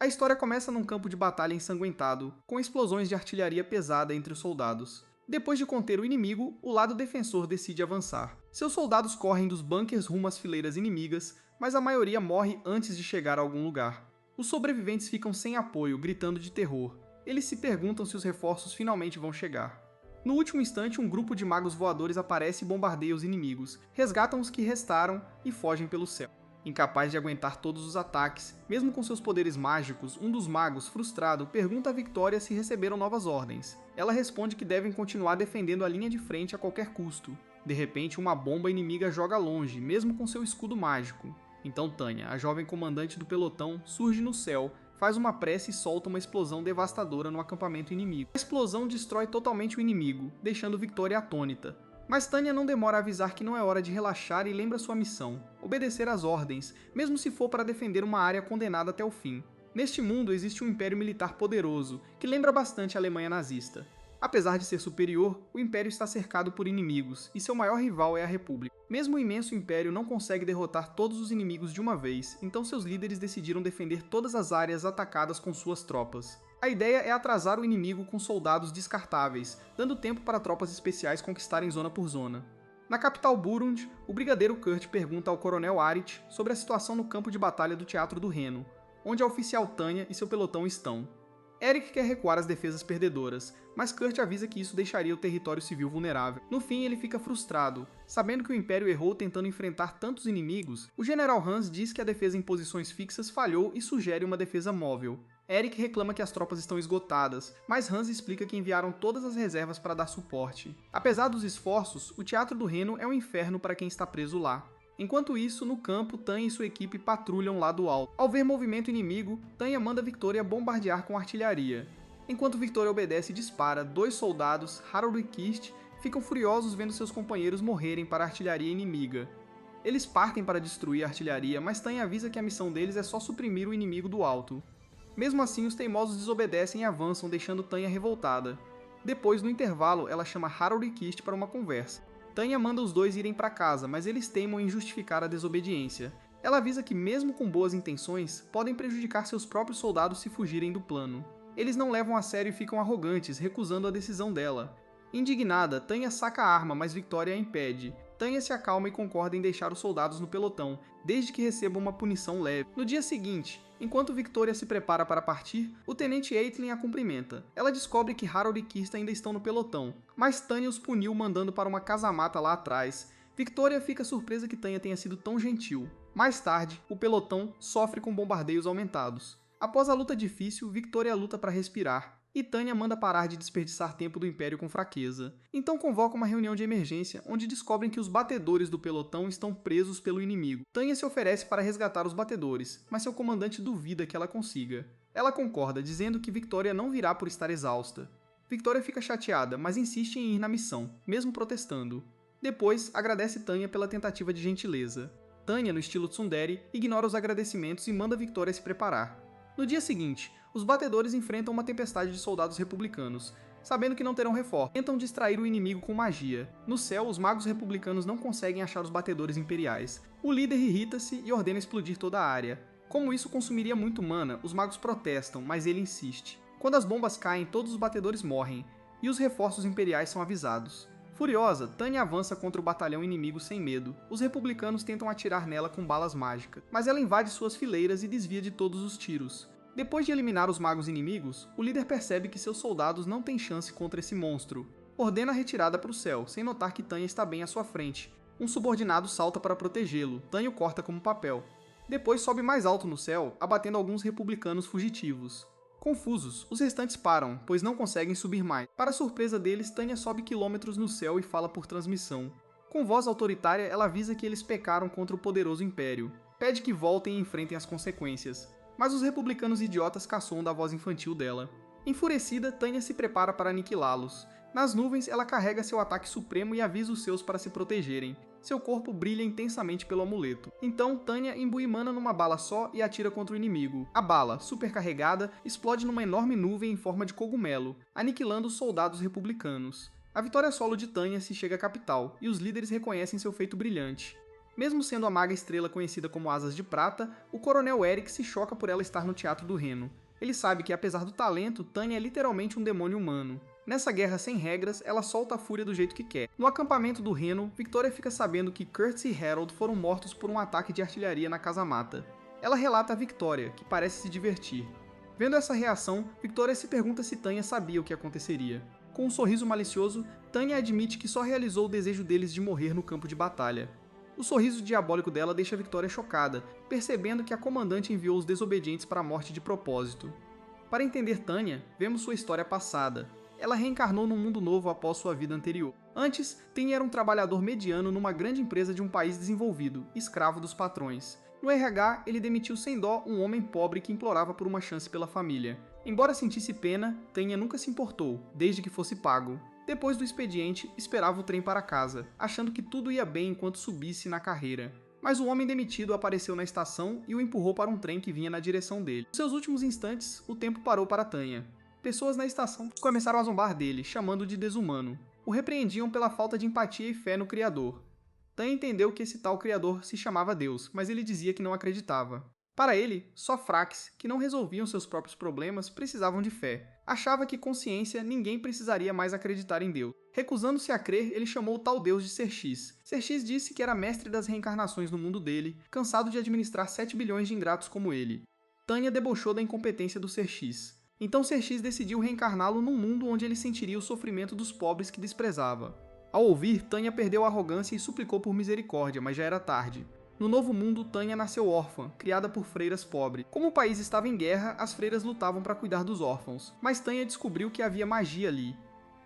A história começa num campo de batalha ensanguentado, com explosões de artilharia pesada entre os soldados. Depois de conter o inimigo, o lado defensor decide avançar. Seus soldados correm dos bunkers rumo às fileiras inimigas, mas a maioria morre antes de chegar a algum lugar. Os sobreviventes ficam sem apoio, gritando de terror. Eles se perguntam se os reforços finalmente vão chegar. No último instante, um grupo de magos voadores aparece e bombardeia os inimigos, resgatam os que restaram e fogem pelo céu. Incapaz de aguentar todos os ataques, mesmo com seus poderes mágicos, um dos magos, frustrado, pergunta a Victoria se receberam novas ordens. Ela responde que devem continuar defendendo a linha de frente a qualquer custo. De repente, uma bomba inimiga joga longe, mesmo com seu escudo mágico. Então Tanya, a jovem comandante do pelotão, surge no céu, faz uma prece e solta uma explosão devastadora no acampamento inimigo. A explosão destrói totalmente o inimigo, deixando Victoria atônita. Mas Tanya não demora a avisar que não é hora de relaxar e lembra sua missão: obedecer às ordens, mesmo se for para defender uma área condenada até o fim. Neste mundo existe um império militar poderoso, que lembra bastante a Alemanha nazista. Apesar de ser superior, o império está cercado por inimigos, e seu maior rival é a República. Mesmo o imenso império não consegue derrotar todos os inimigos de uma vez, então seus líderes decidiram defender todas as áreas atacadas com suas tropas. A ideia é atrasar o inimigo com soldados descartáveis, dando tempo para tropas especiais conquistarem zona por zona. Na capital Burund, o brigadeiro Kurt pergunta ao coronel Arit sobre a situação no campo de batalha do Teatro do Reno, onde a oficial Tanya e seu pelotão estão. Eric quer recuar as defesas perdedoras, mas Kurt avisa que isso deixaria o território civil vulnerável. No fim, ele fica frustrado. Sabendo que o Império errou tentando enfrentar tantos inimigos, o General Hans diz que a defesa em posições fixas falhou e sugere uma defesa móvel. Eric reclama que as tropas estão esgotadas, mas Hans explica que enviaram todas as reservas para dar suporte. Apesar dos esforços, o Teatro do Reno é um inferno para quem está preso lá. Enquanto isso, no campo, Tanya e sua equipe patrulham lá do alto. Ao ver movimento inimigo, Tanya manda Victoria bombardear com artilharia. Enquanto Victoria obedece e dispara, dois soldados, Harold e Kirst, ficam furiosos vendo seus companheiros morrerem para a artilharia inimiga. Eles partem para destruir a artilharia, mas Tanya avisa que a missão deles é só suprimir o inimigo do alto. Mesmo assim, os teimosos desobedecem e avançam, deixando Tanya revoltada. Depois, no intervalo, ela chama Harold e Kirst para uma conversa. Tanya manda os dois irem para casa, mas eles teimam em justificar a desobediência. Ela avisa que, mesmo com boas intenções, podem prejudicar seus próprios soldados se fugirem do plano. Eles não levam a sério e ficam arrogantes, recusando a decisão dela. Indignada, Tanya saca a arma, mas Victoria a impede. Tanya se acalma e concorda em deixar os soldados no pelotão, desde que recebam uma punição leve. No dia seguinte, enquanto Victoria se prepara para partir, o tenente Aitlin a cumprimenta. Ela descobre que Harold e Kirst ainda estão no pelotão, mas Tanya os puniu mandando para uma casa-mata lá atrás. Victoria fica surpresa que Tanya tenha sido tão gentil. Mais tarde, o pelotão sofre com bombardeios aumentados. Após a luta difícil, Victoria luta para respirar, e Tanya manda parar de desperdiçar tempo do Império com fraqueza. Então convoca uma reunião de emergência, onde descobrem que os batedores do pelotão estão presos pelo inimigo. Tanya se oferece para resgatar os batedores, mas seu comandante duvida que ela consiga. Ela concorda, dizendo que Victoria não virá por estar exausta. Victoria fica chateada, mas insiste em ir na missão, mesmo protestando. Depois, agradece Tanya pela tentativa de gentileza. Tanya, no estilo tsundere, ignora os agradecimentos e manda Victoria se preparar. No dia seguinte, os batedores enfrentam uma tempestade de soldados republicanos. Sabendo que não terão reforço, tentam distrair o inimigo com magia. No céu, os magos republicanos não conseguem achar os batedores imperiais. O líder irrita-se e ordena explodir toda a área. Como isso consumiria muito mana, os magos protestam, mas ele insiste. Quando as bombas caem, todos os batedores morrem, e os reforços imperiais são avisados. Furiosa, Tanya avança contra o batalhão inimigo sem medo. Os republicanos tentam atirar nela com balas mágicas, mas ela invade suas fileiras e desvia de todos os tiros. Depois de eliminar os magos inimigos, o líder percebe que seus soldados não têm chance contra esse monstro. Ordena a retirada para o céu, sem notar que Tanya está bem à sua frente. Um subordinado salta para protegê-lo, Tanya o corta como papel. Depois sobe mais alto no céu, abatendo alguns republicanos fugitivos. Confusos, os restantes param, pois não conseguem subir mais. Para surpresa deles, Tanya sobe quilômetros no céu e fala por transmissão. Com voz autoritária, ela avisa que eles pecaram contra o poderoso império. Pede que voltem e enfrentem as consequências. Mas os republicanos idiotas caçoam da voz infantil dela. Enfurecida, Tanya se prepara para aniquilá-los. Nas nuvens, ela carrega seu ataque supremo e avisa os seus para se protegerem. Seu corpo brilha intensamente pelo amuleto. Então, Tanya imbui mana numa bala só e atira contra o inimigo. A bala, supercarregada, explode numa enorme nuvem em forma de cogumelo, aniquilando os soldados republicanos. A vitória solo de Tanya se chega à capital, e os líderes reconhecem seu feito brilhante. Mesmo sendo a maga estrela conhecida como Asas de Prata, o Coronel Eric se choca por ela estar no Teatro do Reno. Ele sabe que, apesar do talento, Tanya é literalmente um demônio humano. Nessa guerra sem regras, ela solta a fúria do jeito que quer. No acampamento do Reno, Victoria fica sabendo que Curtis e Harold foram mortos por um ataque de artilharia na casa-mata. Ela relata a Victoria, que parece se divertir. Vendo essa reação, Victoria se pergunta se Tanya sabia o que aconteceria. Com um sorriso malicioso, Tanya admite que só realizou o desejo deles de morrer no campo de batalha. O sorriso diabólico dela deixa Victoria chocada, percebendo que a comandante enviou os desobedientes para a morte de propósito. Para entender Tanya, vemos sua história passada. Ela reencarnou num mundo novo após sua vida anterior. Antes, Tanya era um trabalhador mediano numa grande empresa de um país desenvolvido, escravo dos patrões. No RH, ele demitiu sem dó um homem pobre que implorava por uma chance pela família. Embora sentisse pena, Tanya nunca se importou, desde que fosse pago. Depois do expediente, esperava o trem para casa, achando que tudo ia bem enquanto subisse na carreira. Mas o homem demitido apareceu na estação e o empurrou para um trem que vinha na direção dele. Nos seus últimos instantes, o tempo parou para Tanya. Pessoas na estação começaram a zombar dele, chamando-o de desumano. O repreendiam pela falta de empatia e fé no Criador. Tanya entendeu que esse tal Criador se chamava Deus, mas ele dizia que não acreditava. Para ele, só fraques, que não resolviam seus próprios problemas, precisavam de fé. Achava que com ciência ninguém precisaria mais acreditar em Deus. Recusando-se a crer, ele chamou o tal Deus de Xerxes. Xerxes disse que era mestre das reencarnações no mundo dele, cansado de administrar 7 bilhões de ingratos como ele. Tanya debochou da incompetência do Xerxes. Então Xerxes decidiu reencarná-lo num mundo onde ele sentiria o sofrimento dos pobres que desprezava. Ao ouvir, Tanya perdeu a arrogância e suplicou por misericórdia, mas já era tarde. No novo mundo, Tanya nasceu órfã, criada por freiras pobres. Como o país estava em guerra, as freiras lutavam para cuidar dos órfãos, mas Tanya descobriu que havia magia ali.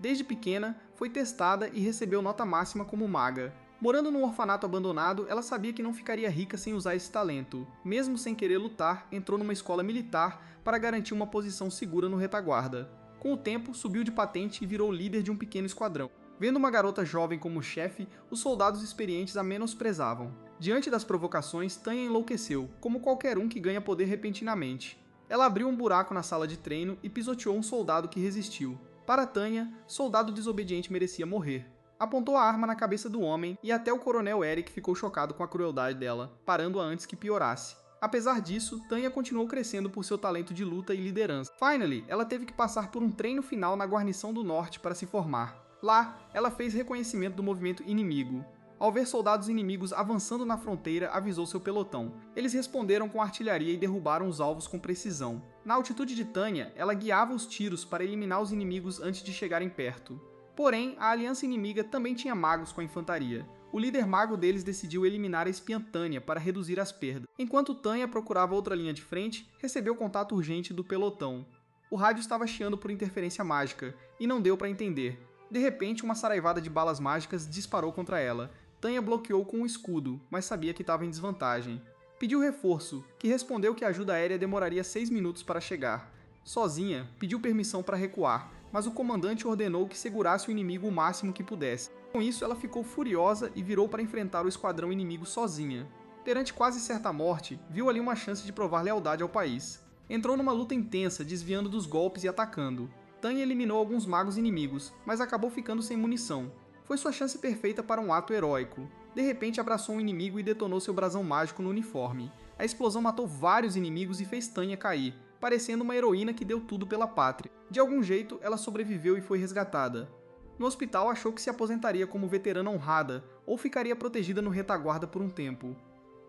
Desde pequena, foi testada e recebeu nota máxima como maga. Morando num orfanato abandonado, ela sabia que não ficaria rica sem usar esse talento. Mesmo sem querer lutar, entrou numa escola militar para garantir uma posição segura no retaguarda. Com o tempo, subiu de patente e virou líder de um pequeno esquadrão. Vendo uma garota jovem como chefe, os soldados experientes a menosprezavam. Diante das provocações, Tanya enlouqueceu, como qualquer um que ganha poder repentinamente. Ela abriu um buraco na sala de treino e pisoteou um soldado que resistiu. Para Tanya, soldado desobediente merecia morrer. Apontou a arma na cabeça do homem e até o Coronel Eric ficou chocado com a crueldade dela, parando-a antes que piorasse. Apesar disso, Tanya continuou crescendo por seu talento de luta e liderança. Finally, ela teve que passar por um treino final na guarnição do norte para se formar. Lá, ela fez reconhecimento do movimento inimigo. Ao ver soldados inimigos avançando na fronteira, avisou seu pelotão. Eles responderam com artilharia e derrubaram os alvos com precisão. Na altitude de Tanya, ela guiava os tiros para eliminar os inimigos antes de chegarem perto. Porém, a aliança inimiga também tinha magos com a infantaria. O líder mago deles decidiu eliminar a espiã Tanya para reduzir as perdas. Enquanto Tanya procurava outra linha de frente, recebeu contato urgente do pelotão. O rádio estava chiando por interferência mágica, e não deu para entender. De repente, uma saraivada de balas mágicas disparou contra ela. Tanya bloqueou com um escudo, mas sabia que estava em desvantagem. Pediu reforço, que respondeu que a ajuda aérea demoraria 6 minutos para chegar. Sozinha, pediu permissão para recuar, mas o comandante ordenou que segurasse o inimigo o máximo que pudesse. Com isso, ela ficou furiosa e virou para enfrentar o esquadrão inimigo sozinha. Perante quase certa morte, viu ali uma chance de provar lealdade ao país. Entrou numa luta intensa, desviando dos golpes e atacando. Tanya eliminou alguns magos inimigos, mas acabou ficando sem munição. Foi sua chance perfeita para um ato heróico. De repente abraçou um inimigo e detonou seu brasão mágico no uniforme. A explosão matou vários inimigos e fez Tanya cair, parecendo uma heroína que deu tudo pela pátria. De algum jeito, ela sobreviveu e foi resgatada. No hospital, achou que se aposentaria como veterana honrada ou ficaria protegida no retaguarda por um tempo.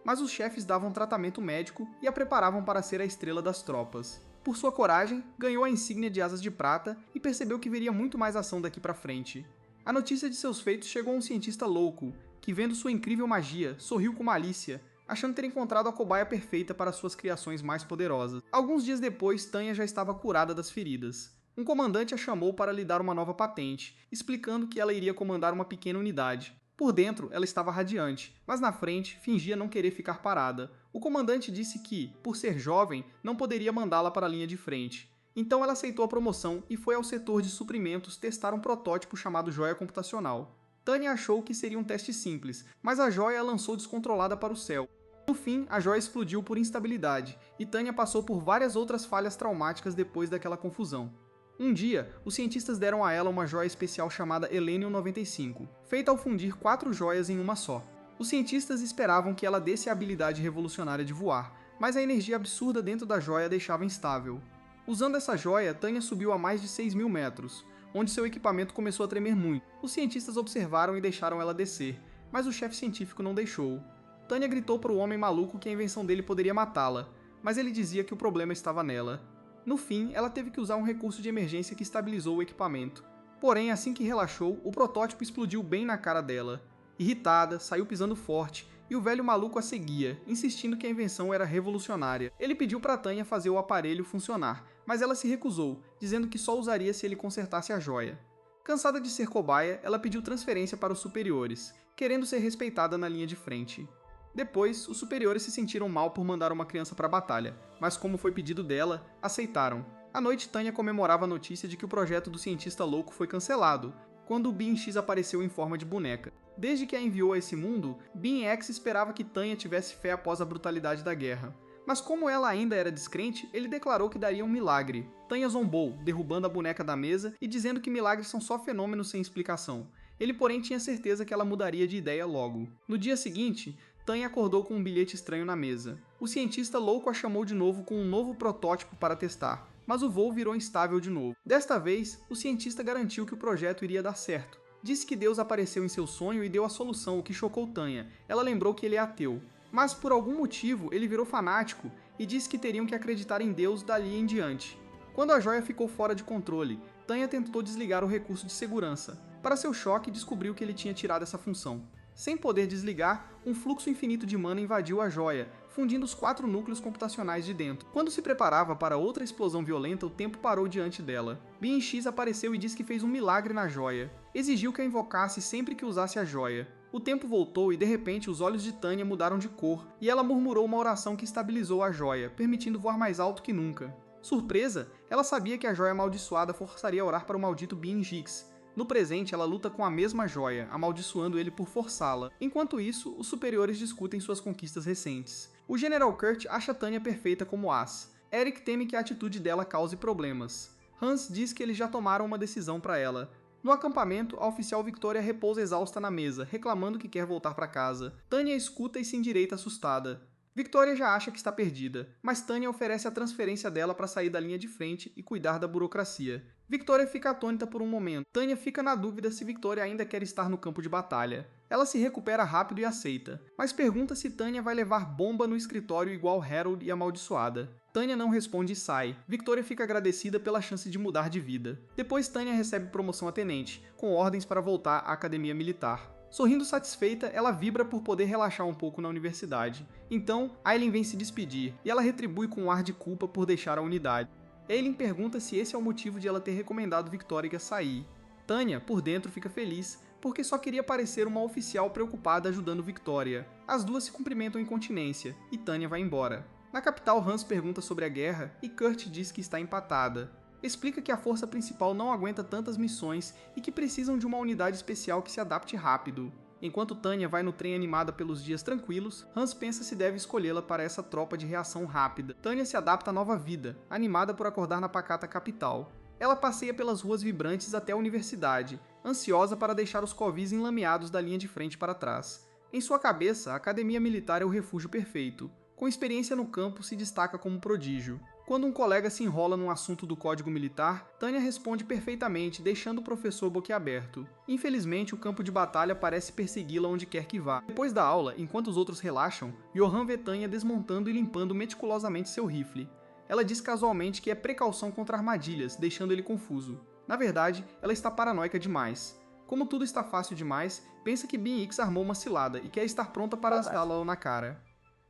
Mas os chefes davam tratamento médico e a preparavam para ser a estrela das tropas. Por sua coragem, ganhou a insígnia de Asas de Prata e percebeu que veria muito mais ação daqui para frente. A notícia de seus feitos chegou a um cientista louco, que vendo sua incrível magia, sorriu com malícia, achando ter encontrado a cobaia perfeita para suas criações mais poderosas. Alguns dias depois, Tanya já estava curada das feridas. Um comandante a chamou para lhe dar uma nova patente, explicando que ela iria comandar uma pequena unidade. Por dentro, ela estava radiante, mas na frente, fingia não querer ficar parada. O comandante disse que, por ser jovem, não poderia mandá-la para a linha de frente. Então ela aceitou a promoção e foi ao setor de suprimentos testar um protótipo chamado joia computacional. Tanya achou que seria um teste simples, mas a joia a lançou descontrolada para o céu. No fim, a joia explodiu por instabilidade, e Tanya passou por várias outras falhas traumáticas depois daquela confusão. Um dia, os cientistas deram a ela uma joia especial chamada Helenium 95, feita ao fundir 4 joias em uma só. Os cientistas esperavam que ela desse a habilidade revolucionária de voar, mas a energia absurda dentro da joia a deixava instável. Usando essa joia, Tanya subiu a mais de 6.000 metros, onde seu equipamento começou a tremer muito. Os cientistas observaram e deixaram ela descer, mas o chefe científico não deixou. Tanya gritou para o homem maluco que a invenção dele poderia matá-la, mas ele dizia que o problema estava nela. No fim, ela teve que usar um recurso de emergência que estabilizou o equipamento. Porém, assim que relaxou, o protótipo explodiu bem na cara dela. Irritada, saiu pisando forte, e o velho maluco a seguia, insistindo que a invenção era revolucionária. Ele pediu para Tanya fazer o aparelho funcionar, mas ela se recusou, dizendo que só usaria se ele consertasse a joia. Cansada de ser cobaia, ela pediu transferência para os superiores, querendo ser respeitada na linha de frente. Depois, os superiores se sentiram mal por mandar uma criança para a batalha, mas como foi pedido dela, aceitaram. À noite, Tanya comemorava a notícia de que o projeto do cientista louco foi cancelado, quando o Being X apareceu em forma de boneca. Desde que a enviou a esse mundo, Being X esperava que Tanya tivesse fé após a brutalidade da guerra. Mas como ela ainda era descrente, ele declarou que daria um milagre. Tanya zombou, derrubando a boneca da mesa e dizendo que milagres são só fenômenos sem explicação. Ele, porém, tinha certeza que ela mudaria de ideia logo. No dia seguinte, Tanya acordou com um bilhete estranho na mesa. O cientista louco a chamou de novo com um novo protótipo para testar, mas o voo virou instável de novo. Desta vez, o cientista garantiu que o projeto iria dar certo. Disse que Deus apareceu em seu sonho e deu a solução, o que chocou Tanya. Ela lembrou que ele é ateu. Mas por algum motivo, ele virou fanático e disse que teriam que acreditar em Deus dali em diante. Quando a joia ficou fora de controle, Tanya tentou desligar o recurso de segurança. Para seu choque, descobriu que ele tinha tirado essa função. Sem poder desligar, um fluxo infinito de mana invadiu a joia, fundindo os 4 núcleos computacionais de dentro. Quando se preparava para outra explosão violenta, o tempo parou diante dela. Being X apareceu e disse que fez um milagre na joia. Exigiu que a invocasse sempre que usasse a joia. O tempo voltou e, de repente, os olhos de Tanya mudaram de cor, e ela murmurou uma oração que estabilizou a joia, permitindo voar mais alto que nunca. Surpresa, ela sabia que a joia amaldiçoada forçaria a orar para o maldito Being X. No presente, ela luta com a mesma joia, amaldiçoando ele por forçá-la. Enquanto isso, os superiores discutem suas conquistas recentes. O General Kurt acha Tanya perfeita como as. Eric teme que a atitude dela cause problemas. Hans diz que eles já tomaram uma decisão para ela. No acampamento, a oficial Victoria repousa exausta na mesa, reclamando que quer voltar para casa. Tanya escuta e se endireita assustada. Victoria já acha que está perdida, mas Tanya oferece a transferência dela para sair da linha de frente e cuidar da burocracia. Victoria fica atônita por um momento. Tanya fica na dúvida se Victoria ainda quer estar no campo de batalha. Ela se recupera rápido e aceita, mas pergunta se Tanya vai levar bomba no escritório igual Harold e amaldiçoada. Tanya não responde e sai. Victoria fica agradecida pela chance de mudar de vida. Depois Tanya recebe promoção a tenente, com ordens para voltar à academia militar. Sorrindo satisfeita, ela vibra por poder relaxar um pouco na universidade. Então, Aileen vem se despedir, e ela retribui com um ar de culpa por deixar a unidade. Aileen pergunta se esse é o motivo de ela ter recomendado Victoria sair. Tanya, por dentro, fica feliz, porque só queria parecer uma oficial preocupada ajudando Victoria. As duas se cumprimentam em continência, e Tanya vai embora. Na capital, Hans pergunta sobre a guerra, e Kurt diz que está empatada. Explica que a força principal não aguenta tantas missões e que precisam de uma unidade especial que se adapte rápido. Enquanto Tanya vai no trem animada pelos dias tranquilos, Hans pensa se deve escolhê-la para essa tropa de reação rápida. Tanya se adapta à nova vida, animada por acordar na pacata capital. Ela passeia pelas ruas vibrantes até a universidade, ansiosa para deixar os covis enlameados da linha de frente para trás. Em sua cabeça, a academia militar é o refúgio perfeito. Com experiência no campo, se destaca como prodígio. Quando um colega se enrola num assunto do código militar, Tanya responde perfeitamente, deixando o professor boquiaberto. Infelizmente, o campo de batalha parece persegui-la onde quer que vá. Depois da aula, enquanto os outros relaxam, Johan vê Tanya desmontando e limpando meticulosamente seu rifle. Ela diz casualmente que é precaução contra armadilhas, deixando ele confuso. Na verdade, ela está paranoica demais. Como tudo está fácil demais, pensa que Being X armou uma cilada e quer estar pronta para lançá-la na cara.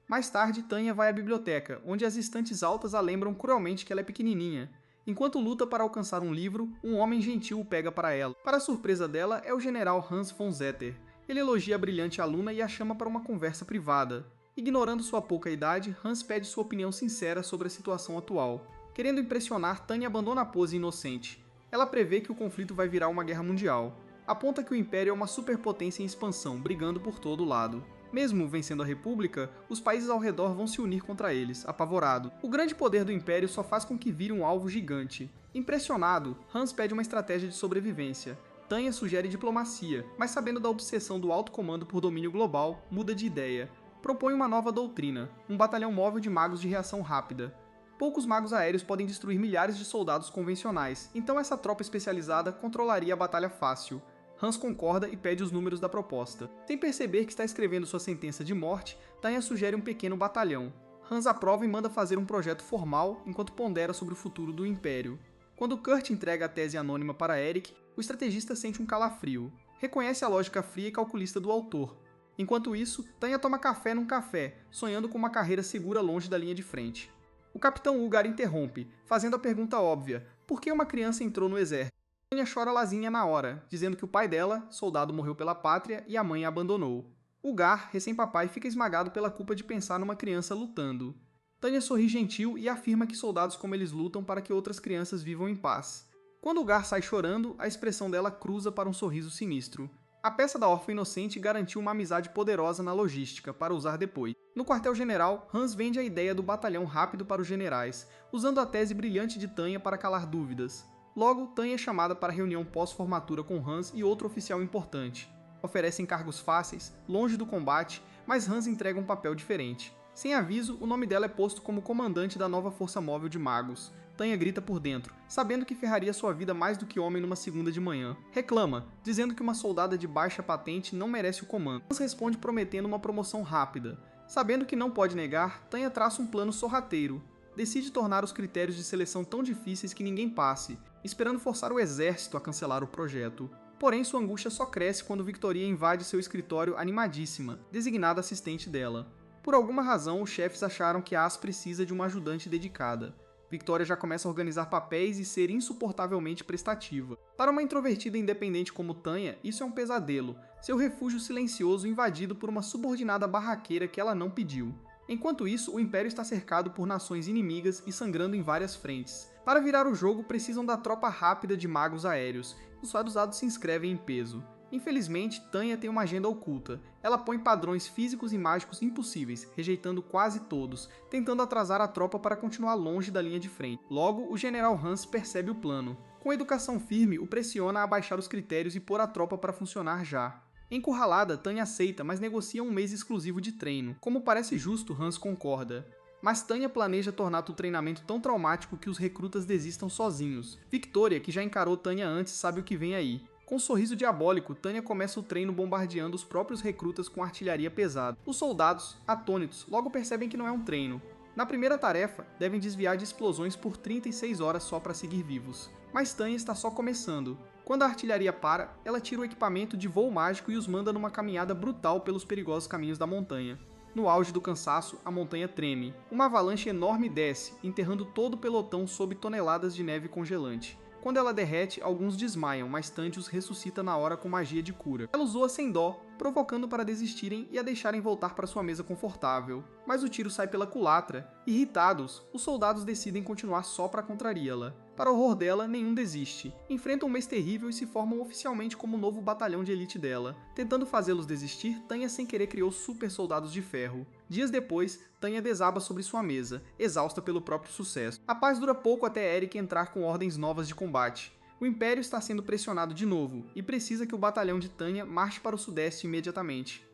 Mais tarde, Tanya vai à biblioteca, onde as estantes altas a lembram cruelmente que ela é pequenininha. Enquanto luta para alcançar um livro, um homem gentil o pega para ela. Para a surpresa dela, é o general Hans von Zetter. Ele elogia a brilhante aluna e a chama para uma conversa privada. Ignorando sua pouca idade, Hans pede sua opinião sincera sobre a situação atual. Querendo impressionar, Tanya abandona a pose inocente. Ela prevê que o conflito vai virar uma guerra mundial. Aponta que o Império é uma superpotência em expansão, brigando por todo lado. Mesmo vencendo a República, os países ao redor vão se unir contra eles, apavorado. O grande poder do Império só faz com que vire um alvo gigante. Impressionado, Hans pede uma estratégia de sobrevivência. Tanya sugere diplomacia, mas sabendo da obsessão do alto comando por domínio global, muda de ideia. Propõe uma nova doutrina, um batalhão móvel de magos de reação rápida. Poucos magos aéreos podem destruir milhares de soldados convencionais, então essa tropa especializada controlaria a batalha fácil. Hans concorda e pede os números da proposta. Sem perceber que está escrevendo sua sentença de morte, Tanya sugere um pequeno batalhão. Hans aprova e manda fazer um projeto formal enquanto pondera sobre o futuro do Império. Quando Kurt entrega a tese anônima para Eric, o estrategista sente um calafrio. Reconhece a lógica fria e calculista do autor. Enquanto isso, Tanya toma café num café, sonhando com uma carreira segura longe da linha de frente. O capitão Ugar interrompe, fazendo a pergunta óbvia: por que uma criança entrou no exército? Tanya chora lazinha na hora, dizendo que o pai dela, soldado, morreu pela pátria e a mãe a abandonou. Ugar, recém-papai, fica esmagado pela culpa de pensar numa criança lutando. Tanya sorri gentil e afirma que soldados como eles lutam para que outras crianças vivam em paz. Quando Ugar sai chorando, a expressão dela cruza para um sorriso sinistro. A peça da órfã inocente garantiu uma amizade poderosa na logística, para usar depois. No quartel-general, Hans vende a ideia do batalhão rápido para os generais, usando a tese brilhante de Tanya para calar dúvidas. Logo, Tanya é chamada para a reunião pós-formatura com Hans e outro oficial importante. Oferecem cargos fáceis, longe do combate, mas Hans entrega um papel diferente. Sem aviso, o nome dela é posto como comandante da nova força móvel de magos. Tanya grita por dentro, sabendo que ferraria sua vida mais do que homem numa segunda de manhã. Reclama, dizendo que uma soldada de baixa patente não merece o comando. Hans responde prometendo uma promoção rápida. Sabendo que não pode negar, Tanya traça um plano sorrateiro. Decide tornar os critérios de seleção tão difíceis que ninguém passe, esperando forçar o exército a cancelar o projeto. Porém, sua angústia só cresce quando Victoria invade seu escritório animadíssima, designada assistente dela. Por alguma razão, os chefes acharam que As precisa de uma ajudante dedicada. Victoria já começa a organizar papéis e ser insuportavelmente prestativa. Para uma introvertida independente como Tanya, isso é um pesadelo, seu refúgio silencioso invadido por uma subordinada barraqueira que ela não pediu. Enquanto isso, o Império está cercado por nações inimigas e sangrando em várias frentes. Para virar o jogo, precisam da tropa rápida de magos aéreos. Os fadados se inscrevem em peso. Infelizmente, Tanya tem uma agenda oculta. Ela põe padrões físicos e mágicos impossíveis, rejeitando quase todos, tentando atrasar a tropa para continuar longe da linha de frente. Logo, o general Hans percebe o plano. Com educação firme, o pressiona a baixar os critérios e pôr a tropa para funcionar já. Encurralada, Tanya aceita, mas negocia um mês exclusivo de treino. Como parece justo, Hans concorda. Mas Tanya planeja tornar o treinamento tão traumático que os recrutas desistam sozinhos. Victoria, que já encarou Tanya antes, sabe o que vem aí. Com um sorriso diabólico, Tanya começa o treino bombardeando os próprios recrutas com artilharia pesada. Os soldados, atônitos, logo percebem que não é um treino. Na primeira tarefa, devem desviar de explosões por 36 horas só para seguir vivos. Mas Tanya está só começando. Quando a artilharia para, ela tira o equipamento de voo mágico e os manda numa caminhada brutal pelos perigosos caminhos da montanha. No auge do cansaço, a montanha treme. Uma avalanche enorme desce, enterrando todo o pelotão sob toneladas de neve congelante. Quando ela derrete, alguns desmaiam, mas Tandy os ressuscita na hora com magia de cura. Ela usou-a sem dó, provocando para desistirem e a deixarem voltar para sua mesa confortável. Mas o tiro sai pela culatra. Irritados, os soldados decidem continuar só para contrariá-la. Para o horror dela, nenhum desiste. Enfrentam um mês terrível e se formam oficialmente como o novo batalhão de elite dela. Tentando fazê-los desistir, Tanya sem querer criou super soldados de ferro. Dias depois, Tanya desaba sobre sua mesa, exausta pelo próprio sucesso. A paz dura pouco até Eric entrar com ordens novas de combate. O Império está sendo pressionado de novo, e precisa que o batalhão de Tanya marche para o sudeste imediatamente.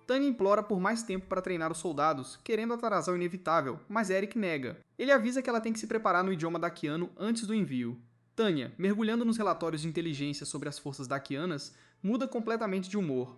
Tanya implora por mais tempo para treinar os soldados, querendo atrasar o inevitável, mas Eric nega. Ele avisa que ela tem que se preparar no idioma daquiano antes do envio. Tanya, mergulhando nos relatórios de inteligência sobre as forças daquianas, muda completamente de humor.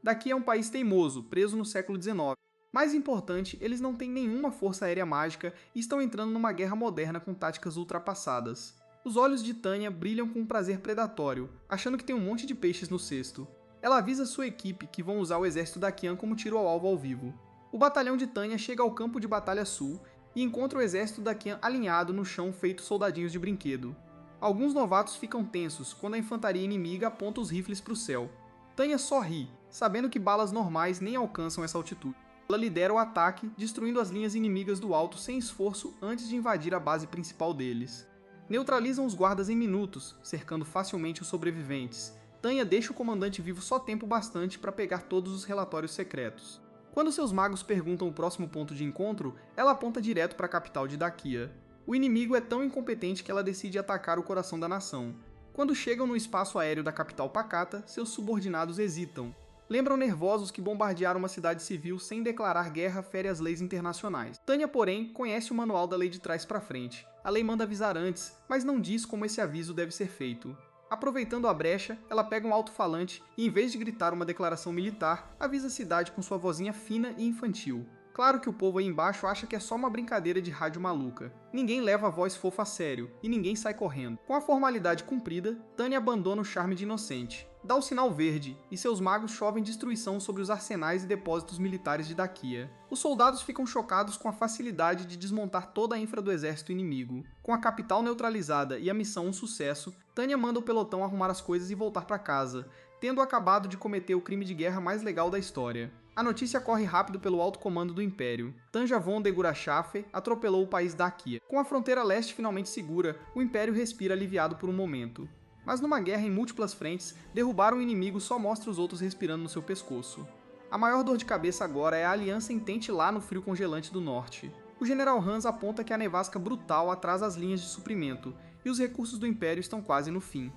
Daqui é um país teimoso, preso no século XIX. Mais importante, eles não têm nenhuma força aérea mágica e estão entrando numa guerra moderna com táticas ultrapassadas. Os olhos de Tanya brilham com um prazer predatório, achando que tem um monte de peixes no cesto. Ela avisa sua equipe que vão usar o exército daquian como tiro ao alvo ao vivo. O batalhão de Tanya chega ao campo de batalha sul e encontra o exército daquian alinhado no chão feito soldadinhos de brinquedo. Alguns novatos ficam tensos quando a infantaria inimiga aponta os rifles para o céu. Tanya só ri, sabendo que balas normais nem alcançam essa altitude. Ela lidera o ataque, destruindo as linhas inimigas do alto sem esforço antes de invadir a base principal deles. Neutralizam os guardas em minutos, cercando facilmente os sobreviventes. Tanya deixa o comandante vivo só tempo bastante para pegar todos os relatórios secretos. Quando seus magos perguntam o próximo ponto de encontro, ela aponta direto para a capital de Dakia. O inimigo é tão incompetente que ela decide atacar o coração da nação. Quando chegam no espaço aéreo da capital pacata, seus subordinados hesitam. Lembram nervosos que bombardearam uma cidade civil sem declarar guerra fere as leis internacionais. Tanya, porém, conhece o manual da lei de trás para frente. A lei manda avisar antes, mas não diz como esse aviso deve ser feito. Aproveitando a brecha, ela pega um alto-falante e, em vez de gritar uma declaração militar, avisa a cidade com sua vozinha fina e infantil. Claro que o povo aí embaixo acha que é só uma brincadeira de rádio maluca. Ninguém leva a voz fofa a sério, e ninguém sai correndo. Com a formalidade cumprida, Tanya abandona o charme de inocente. Dá o sinal verde, e seus magos chovem destruição sobre os arsenais e depósitos militares de Dakia. Os soldados ficam chocados com a facilidade de desmontar toda a infra do exército inimigo. Com a capital neutralizada e a missão um sucesso, Tanya manda o pelotão arrumar as coisas e voltar para casa, tendo acabado de cometer o crime de guerra mais legal da história. A notícia corre rápido pelo alto comando do Império. Tanja von de Gurashafe atropelou o país Dakia. Com a fronteira leste finalmente segura, o Império respira aliviado por um momento. Mas numa guerra em múltiplas frentes, derrubar um inimigo só mostra os outros respirando no seu pescoço. A maior dor de cabeça agora é a aliança intente lá no frio congelante do norte. O General Hans aponta que a nevasca brutal atrasa as linhas de suprimento, e os recursos do Império estão quase no fim.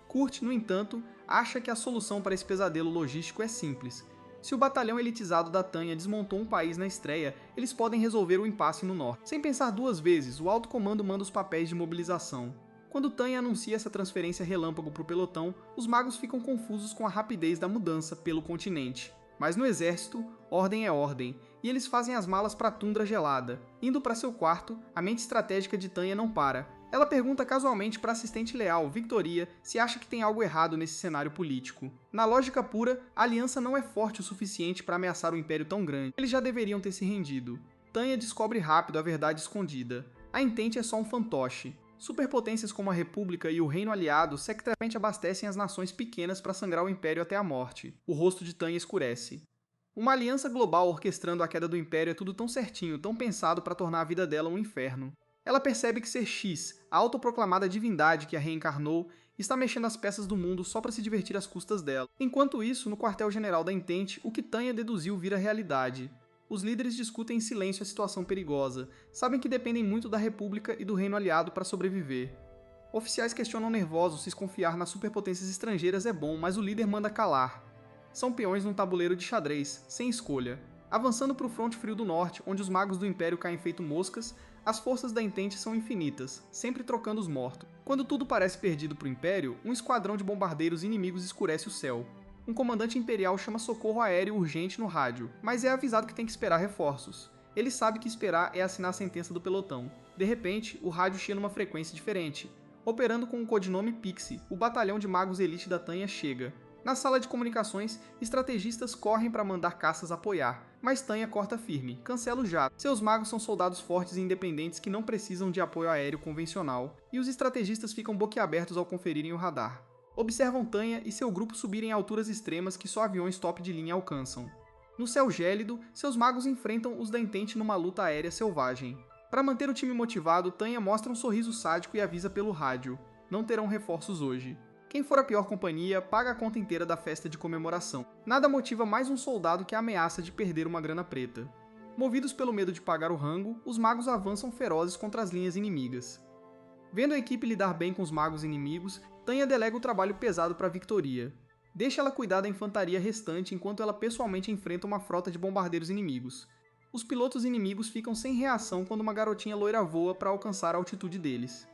Kurt, no entanto, acha que a solução para esse pesadelo logístico é simples. Se o batalhão elitizado da Tanya desmontou um país na estreia, eles podem resolver o impasse no norte. Sem pensar duas vezes, o alto comando manda os papéis de mobilização. Quando Tanya anuncia essa transferência relâmpago para o pelotão, os magos ficam confusos com a rapidez da mudança pelo continente. Mas no exército, ordem é ordem, e eles fazem as malas para a tundra gelada. Indo para seu quarto, a mente estratégica de Tanya não para. Ela pergunta casualmente para a assistente leal, Victoria, se acha que tem algo errado nesse cenário político. Na lógica pura, a aliança não é forte o suficiente para ameaçar um império tão grande. Eles já deveriam ter se rendido. Tanya descobre rápido a verdade escondida. A Entente é só um fantoche. Superpotências como a República e o Reino Aliado secretamente abastecem as nações pequenas para sangrar o Império até a morte. O rosto de Tanya escurece. Uma aliança global orquestrando a queda do Império é tudo tão certinho, tão pensado para tornar a vida dela um inferno. Ela percebe que ser X, a autoproclamada divindade que a reencarnou, está mexendo as peças do mundo só para se divertir às custas dela. Enquanto isso, no quartel-general da Entente, o que Tanya deduziu vira realidade. Os líderes discutem em silêncio a situação perigosa, sabem que dependem muito da República e do Reino Aliado para sobreviver. Oficiais questionam nervosos se confiar nas superpotências estrangeiras é bom, mas o líder manda calar. São peões num tabuleiro de xadrez, sem escolha. Avançando para o fronte frio do norte, onde os magos do Império caem feito moscas, as forças da Entente são infinitas, sempre trocando os mortos. Quando tudo parece perdido para o Império, um esquadrão de bombardeiros inimigos escurece o céu. Um comandante imperial chama socorro aéreo urgente no rádio, mas é avisado que tem que esperar reforços. Ele sabe que esperar é assinar a sentença do pelotão. De repente, o rádio chia numa frequência diferente. Operando com o codinome Pixie, o batalhão de magos elite da Tanya chega. Na sala de comunicações, estrategistas correm para mandar caças apoiar, mas Tanya corta firme, cancela o jato. Seus magos são soldados fortes e independentes que não precisam de apoio aéreo convencional, e os estrategistas ficam boquiabertos ao conferirem o radar. Observam Tanya e seu grupo subirem em alturas extremas que só aviões top de linha alcançam. No céu gélido, seus magos enfrentam os da Entente numa luta aérea selvagem. Para manter o time motivado, Tanya mostra um sorriso sádico e avisa pelo rádio: não terão reforços hoje. Quem for a pior companhia, paga a conta inteira da festa de comemoração. Nada motiva mais um soldado que a ameaça de perder uma grana preta. Movidos pelo medo de pagar o rango, os magos avançam ferozes contra as linhas inimigas. Vendo a equipe lidar bem com os magos inimigos, Tanya delega o trabalho pesado para Victoria. Deixa ela cuidar da infantaria restante enquanto ela pessoalmente enfrenta uma frota de bombardeiros inimigos. Os pilotos inimigos ficam sem reação quando uma garotinha loira voa para alcançar a altitude deles.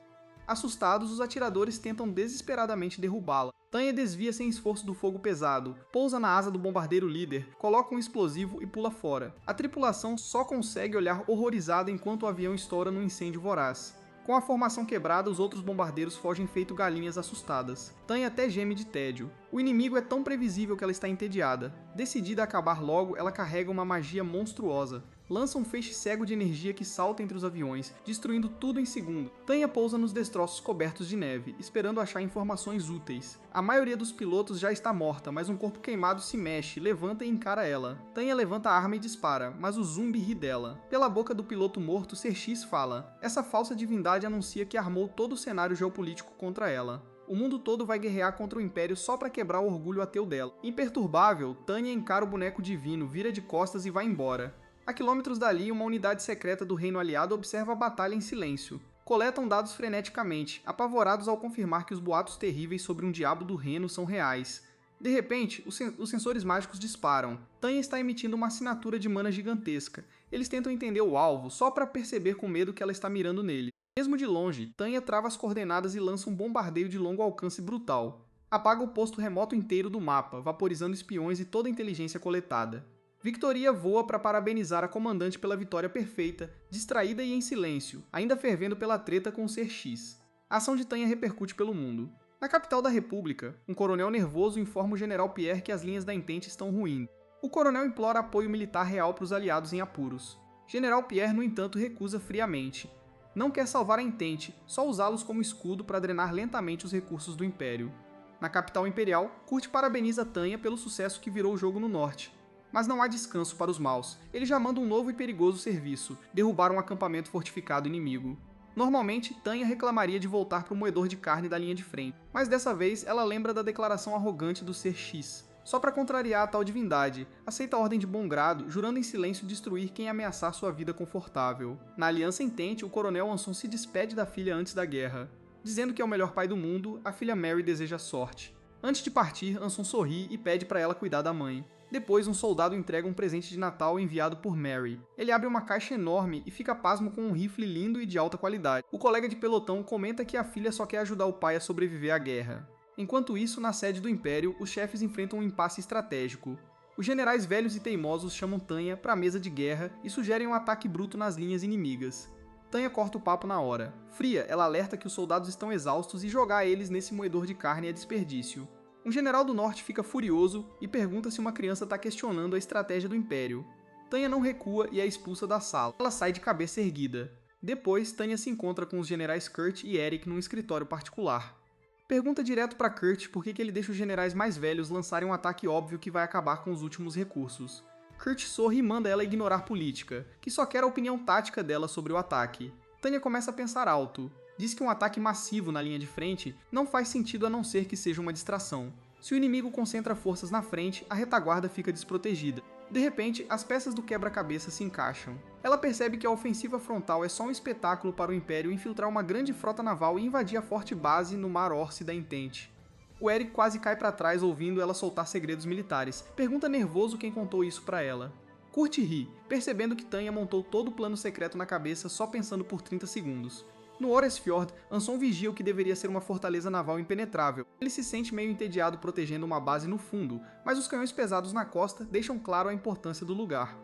Assustados, os atiradores tentam desesperadamente derrubá-la. Tanya desvia sem esforço do fogo pesado, pousa na asa do bombardeiro líder, coloca um explosivo e pula fora. A tripulação só consegue olhar horrorizada enquanto o avião estoura num incêndio voraz. Com a formação quebrada, os outros bombardeiros fogem feito galinhas assustadas. Tanya até geme de tédio. O inimigo é tão previsível que ela está entediada. Decidida a acabar logo, ela carrega uma magia monstruosa. Lança um feixe cego de energia que salta entre os aviões, destruindo tudo em segundo. Tanya pousa nos destroços cobertos de neve, esperando achar informações úteis. A maioria dos pilotos já está morta, mas um corpo queimado se mexe, levanta e encara ela. Tanya levanta a arma e dispara, mas o zumbi ri dela. Pela boca do piloto morto, Serxis fala: essa falsa divindade anuncia que armou todo o cenário geopolítico contra ela. O mundo todo vai guerrear contra o Império só para quebrar o orgulho ateu dela. Imperturbável, Tanya encara o boneco divino, vira de costas e vai embora. A quilômetros dali, uma unidade secreta do Reino Aliado observa a batalha em silêncio. coletam dados freneticamente, apavorados ao confirmar que os boatos terríveis sobre um diabo do Reno são reais. De repente, os sensores mágicos disparam. Tanya está emitindo uma assinatura de mana gigantesca. Eles tentam entender o alvo só para perceber com medo que ela está mirando nele. Mesmo de longe, Tanya trava as coordenadas e lança um bombardeio de longo alcance brutal. Apaga o posto remoto inteiro do mapa, vaporizando espiões e toda a inteligência coletada. Victoria voa para parabenizar a comandante pela vitória perfeita, distraída e em silêncio, ainda fervendo pela treta com o Ser X. A ação de Tanya repercute pelo mundo. Na capital da República, um coronel nervoso informa o general Pierre que as linhas da Entente estão ruindo. O coronel implora apoio militar real para os aliados em apuros. General Pierre, no entanto, recusa friamente. Não quer salvar a Entente, só usá-los como escudo para drenar lentamente os recursos do Império. Na capital imperial, Kurt parabeniza Tanya pelo sucesso que virou o jogo no norte. Mas não há descanso para os maus. Ele já manda um novo e perigoso serviço, derrubar um acampamento fortificado inimigo. Normalmente, Tanya reclamaria de voltar para o moedor de carne da linha de frente, mas dessa vez ela lembra da declaração arrogante do Ser X. Só para contrariar a tal divindade, aceita a ordem de bom grado, jurando em silêncio destruir quem ameaçar sua vida confortável. Na Aliança Entente, o coronel Anson se despede da filha antes da guerra. Dizendo que é o melhor pai do mundo, a filha Mary deseja sorte. Antes de partir, Anson sorri e pede para ela cuidar da mãe. Depois, um soldado entrega um presente de Natal enviado por Mary. Ele abre uma caixa enorme e fica pasmo com um rifle lindo e de alta qualidade. O colega de pelotão comenta que a filha só quer ajudar o pai a sobreviver à guerra. Enquanto isso, na sede do Império, os chefes enfrentam um impasse estratégico. Os generais velhos e teimosos chamam Tanya para a mesa de guerra e sugerem um ataque bruto nas linhas inimigas. Tanya corta o papo na hora. Fria, ela alerta que os soldados estão exaustos e jogar eles nesse moedor de carne é desperdício. Um general do norte fica furioso e pergunta se uma criança está questionando a estratégia do Império. Tanya não recua e é expulsa da sala. Ela sai de cabeça erguida. Depois, Tanya se encontra com os generais Kurt e Eric num escritório particular. Pergunta direto para Kurt por que ele deixa os generais mais velhos lançarem um ataque óbvio que vai acabar com os últimos recursos. Kurt sorri e manda ela ignorar política, que só quer a opinião tática dela sobre o ataque. Tanya começa a pensar alto. Diz que um ataque massivo na linha de frente não faz sentido a não ser que seja uma distração. Se o inimigo concentra forças na frente, a retaguarda fica desprotegida. De repente, as peças do quebra-cabeça se encaixam. Ela percebe que a ofensiva frontal é só um espetáculo para o Império infiltrar uma grande frota naval e invadir a forte base no Mar Orce da Entente. O Eric quase cai para trás ouvindo ela soltar segredos militares. Pergunta nervoso quem contou isso para ela. Kurt ri, percebendo que Tanya montou todo o plano secreto na cabeça só pensando por 30 segundos. No Oresfjord, Anson vigia o que deveria ser uma fortaleza naval impenetrável. Ele se sente meio entediado protegendo uma base no fundo, mas os canhões pesados na costa deixam claro a importância do lugar.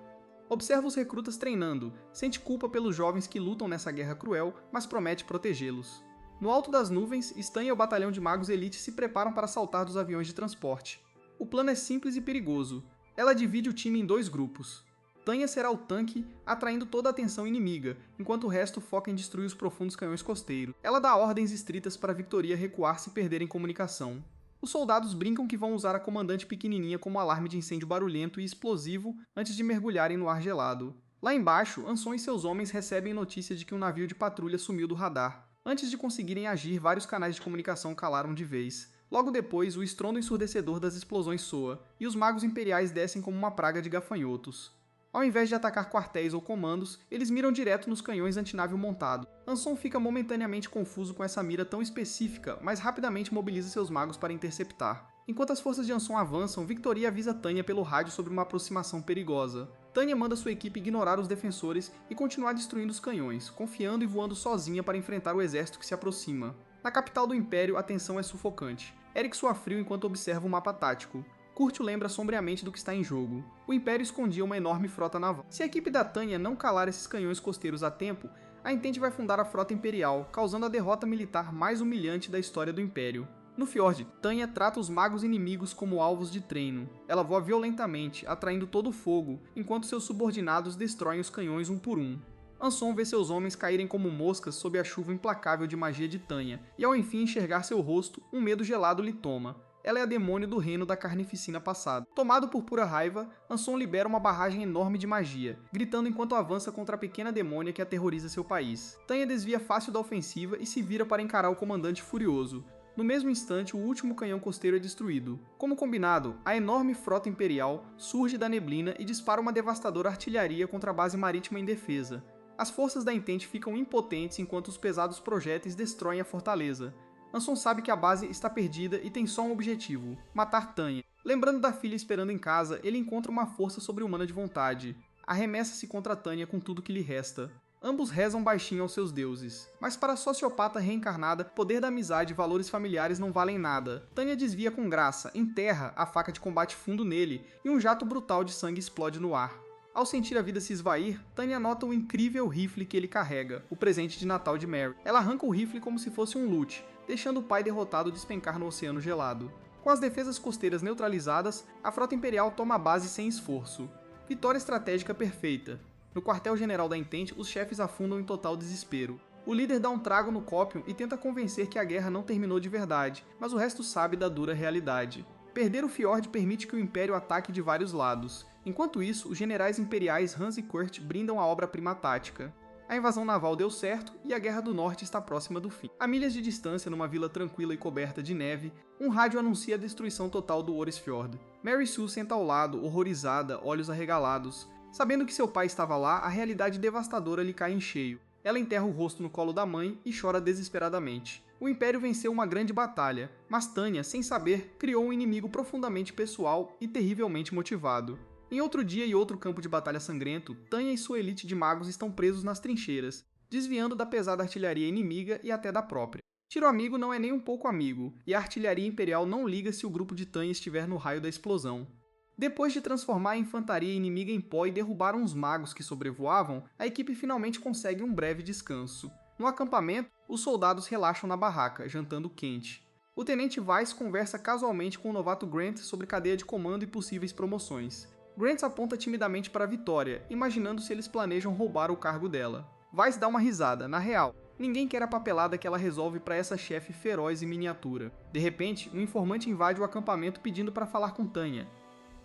Observa os recrutas treinando, sente culpa pelos jovens que lutam nessa guerra cruel, mas promete protegê-los. No alto das nuvens, Stan e o batalhão de magos elite se preparam para saltar dos aviões de transporte. O plano é simples e perigoso. Ela divide o time em dois grupos. Tanya será o tanque, atraindo toda a atenção inimiga, enquanto o resto foca em destruir os profundos canhões costeiros. Ela dá ordens estritas para Victoria recuar se perderem comunicação. Os soldados brincam que vão usar a comandante pequenininha como alarme de incêndio barulhento e explosivo antes de mergulharem no ar gelado. Lá embaixo, Anson e seus homens recebem notícia de que um navio de patrulha sumiu do radar. Antes de conseguirem agir, vários canais de comunicação calaram de vez. Logo depois, o estrondo ensurdecedor das explosões soa, e os magos imperiais descem como uma praga de gafanhotos. Ao invés de atacar quartéis ou comandos, eles miram direto nos canhões antinávio montado. Anson fica momentaneamente confuso com essa mira tão específica, mas rapidamente mobiliza seus magos para interceptar. Enquanto as forças de Anson avançam, Victoria avisa Tanya pelo rádio sobre uma aproximação perigosa. Tanya manda sua equipe ignorar os defensores e continuar destruindo os canhões, confiando e voando sozinha para enfrentar o exército que se aproxima. Na capital do Império, a tensão é sufocante. Eric sua frio enquanto observa o mapa tático. Kurt o lembra sombriamente do que está em jogo. O Império escondia uma enorme frota naval. Se a equipe da Tanya não calar esses canhões costeiros a tempo, a Entente vai fundar a Frota Imperial, causando a derrota militar mais humilhante da história do Império. No Fjord, Tanya trata os magos inimigos como alvos de treino. Ela voa violentamente, atraindo todo o fogo, enquanto seus subordinados destroem os canhões um por um. Anson vê seus homens caírem como moscas sob a chuva implacável de magia de Tanya, e ao enfim enxergar seu rosto, um medo gelado lhe toma. Ela é a demônio do reino da carnificina passada. Tomado por pura raiva, Anson libera uma barragem enorme de magia, gritando enquanto avança contra a pequena demônia que aterroriza seu país. Tanya desvia fácil da ofensiva e se vira para encarar o comandante furioso. No mesmo instante, o último canhão costeiro é destruído. Como combinado, a enorme frota imperial surge da neblina e dispara uma devastadora artilharia contra a base marítima indefesa. As forças da Entente ficam impotentes enquanto os pesados projéteis destroem a fortaleza. Anson sabe que a base está perdida e tem só um objetivo: matar Tanya. Lembrando da filha esperando em casa, ele encontra uma força sobre-humana de vontade. Arremessa-se contra Tanya com tudo que lhe resta. Ambos rezam baixinho aos seus deuses. Mas para a sociopata reencarnada, poder da amizade e valores familiares não valem nada. Tanya desvia com graça, enterra a faca de combate fundo nele, e um jato brutal de sangue explode no ar. Ao sentir a vida se esvair, Tanya nota o incrível rifle que ele carrega, o presente de Natal de Mary. Ela arranca o rifle como se fosse um loot, deixando o pai derrotado despencar no oceano gelado. Com as defesas costeiras neutralizadas, a frota imperial toma a base sem esforço. Vitória estratégica perfeita. No quartel-general da Entente, os chefes afundam em total desespero. O líder dá um trago no cópium e tenta convencer que a guerra não terminou de verdade, mas o resto sabe da dura realidade. Perder o Fjord permite que o Império ataque de vários lados. Enquanto isso, os generais imperiais Hans e Kurt brindam a obra-prima tática. A invasão naval deu certo e a Guerra do Norte está próxima do fim. A milhas de distância, numa vila tranquila e coberta de neve, um rádio anuncia a destruição total do Orisfjord. Mary Sue senta ao lado, horrorizada, olhos arregalados. Sabendo que seu pai estava lá, a realidade devastadora lhe cai em cheio. Ela enterra o rosto no colo da mãe e chora desesperadamente. O Império venceu uma grande batalha, mas Tanya, sem saber, criou um inimigo profundamente pessoal e terrivelmente motivado. Em outro dia e outro campo de batalha sangrento, Tanya e sua elite de magos estão presos nas trincheiras, desviando da pesada artilharia inimiga e até da própria. Tiro amigo não é nem um pouco amigo, e a artilharia imperial não liga se o grupo de Tanya estiver no raio da explosão. Depois de transformar a infantaria inimiga em pó e derrubar uns magos que sobrevoavam, a equipe finalmente consegue um breve descanso. No acampamento, os soldados relaxam na barraca, jantando quente. O tenente Weiss conversa casualmente com o novato Grant sobre cadeia de comando e possíveis promoções. Grant aponta timidamente para Vitória, imaginando se eles planejam roubar o cargo dela. Weiss dá uma risada, na real. Ninguém quer a papelada que ela resolve para essa chefe feroz e miniatura. De repente, um informante invade o acampamento pedindo para falar com Tanya.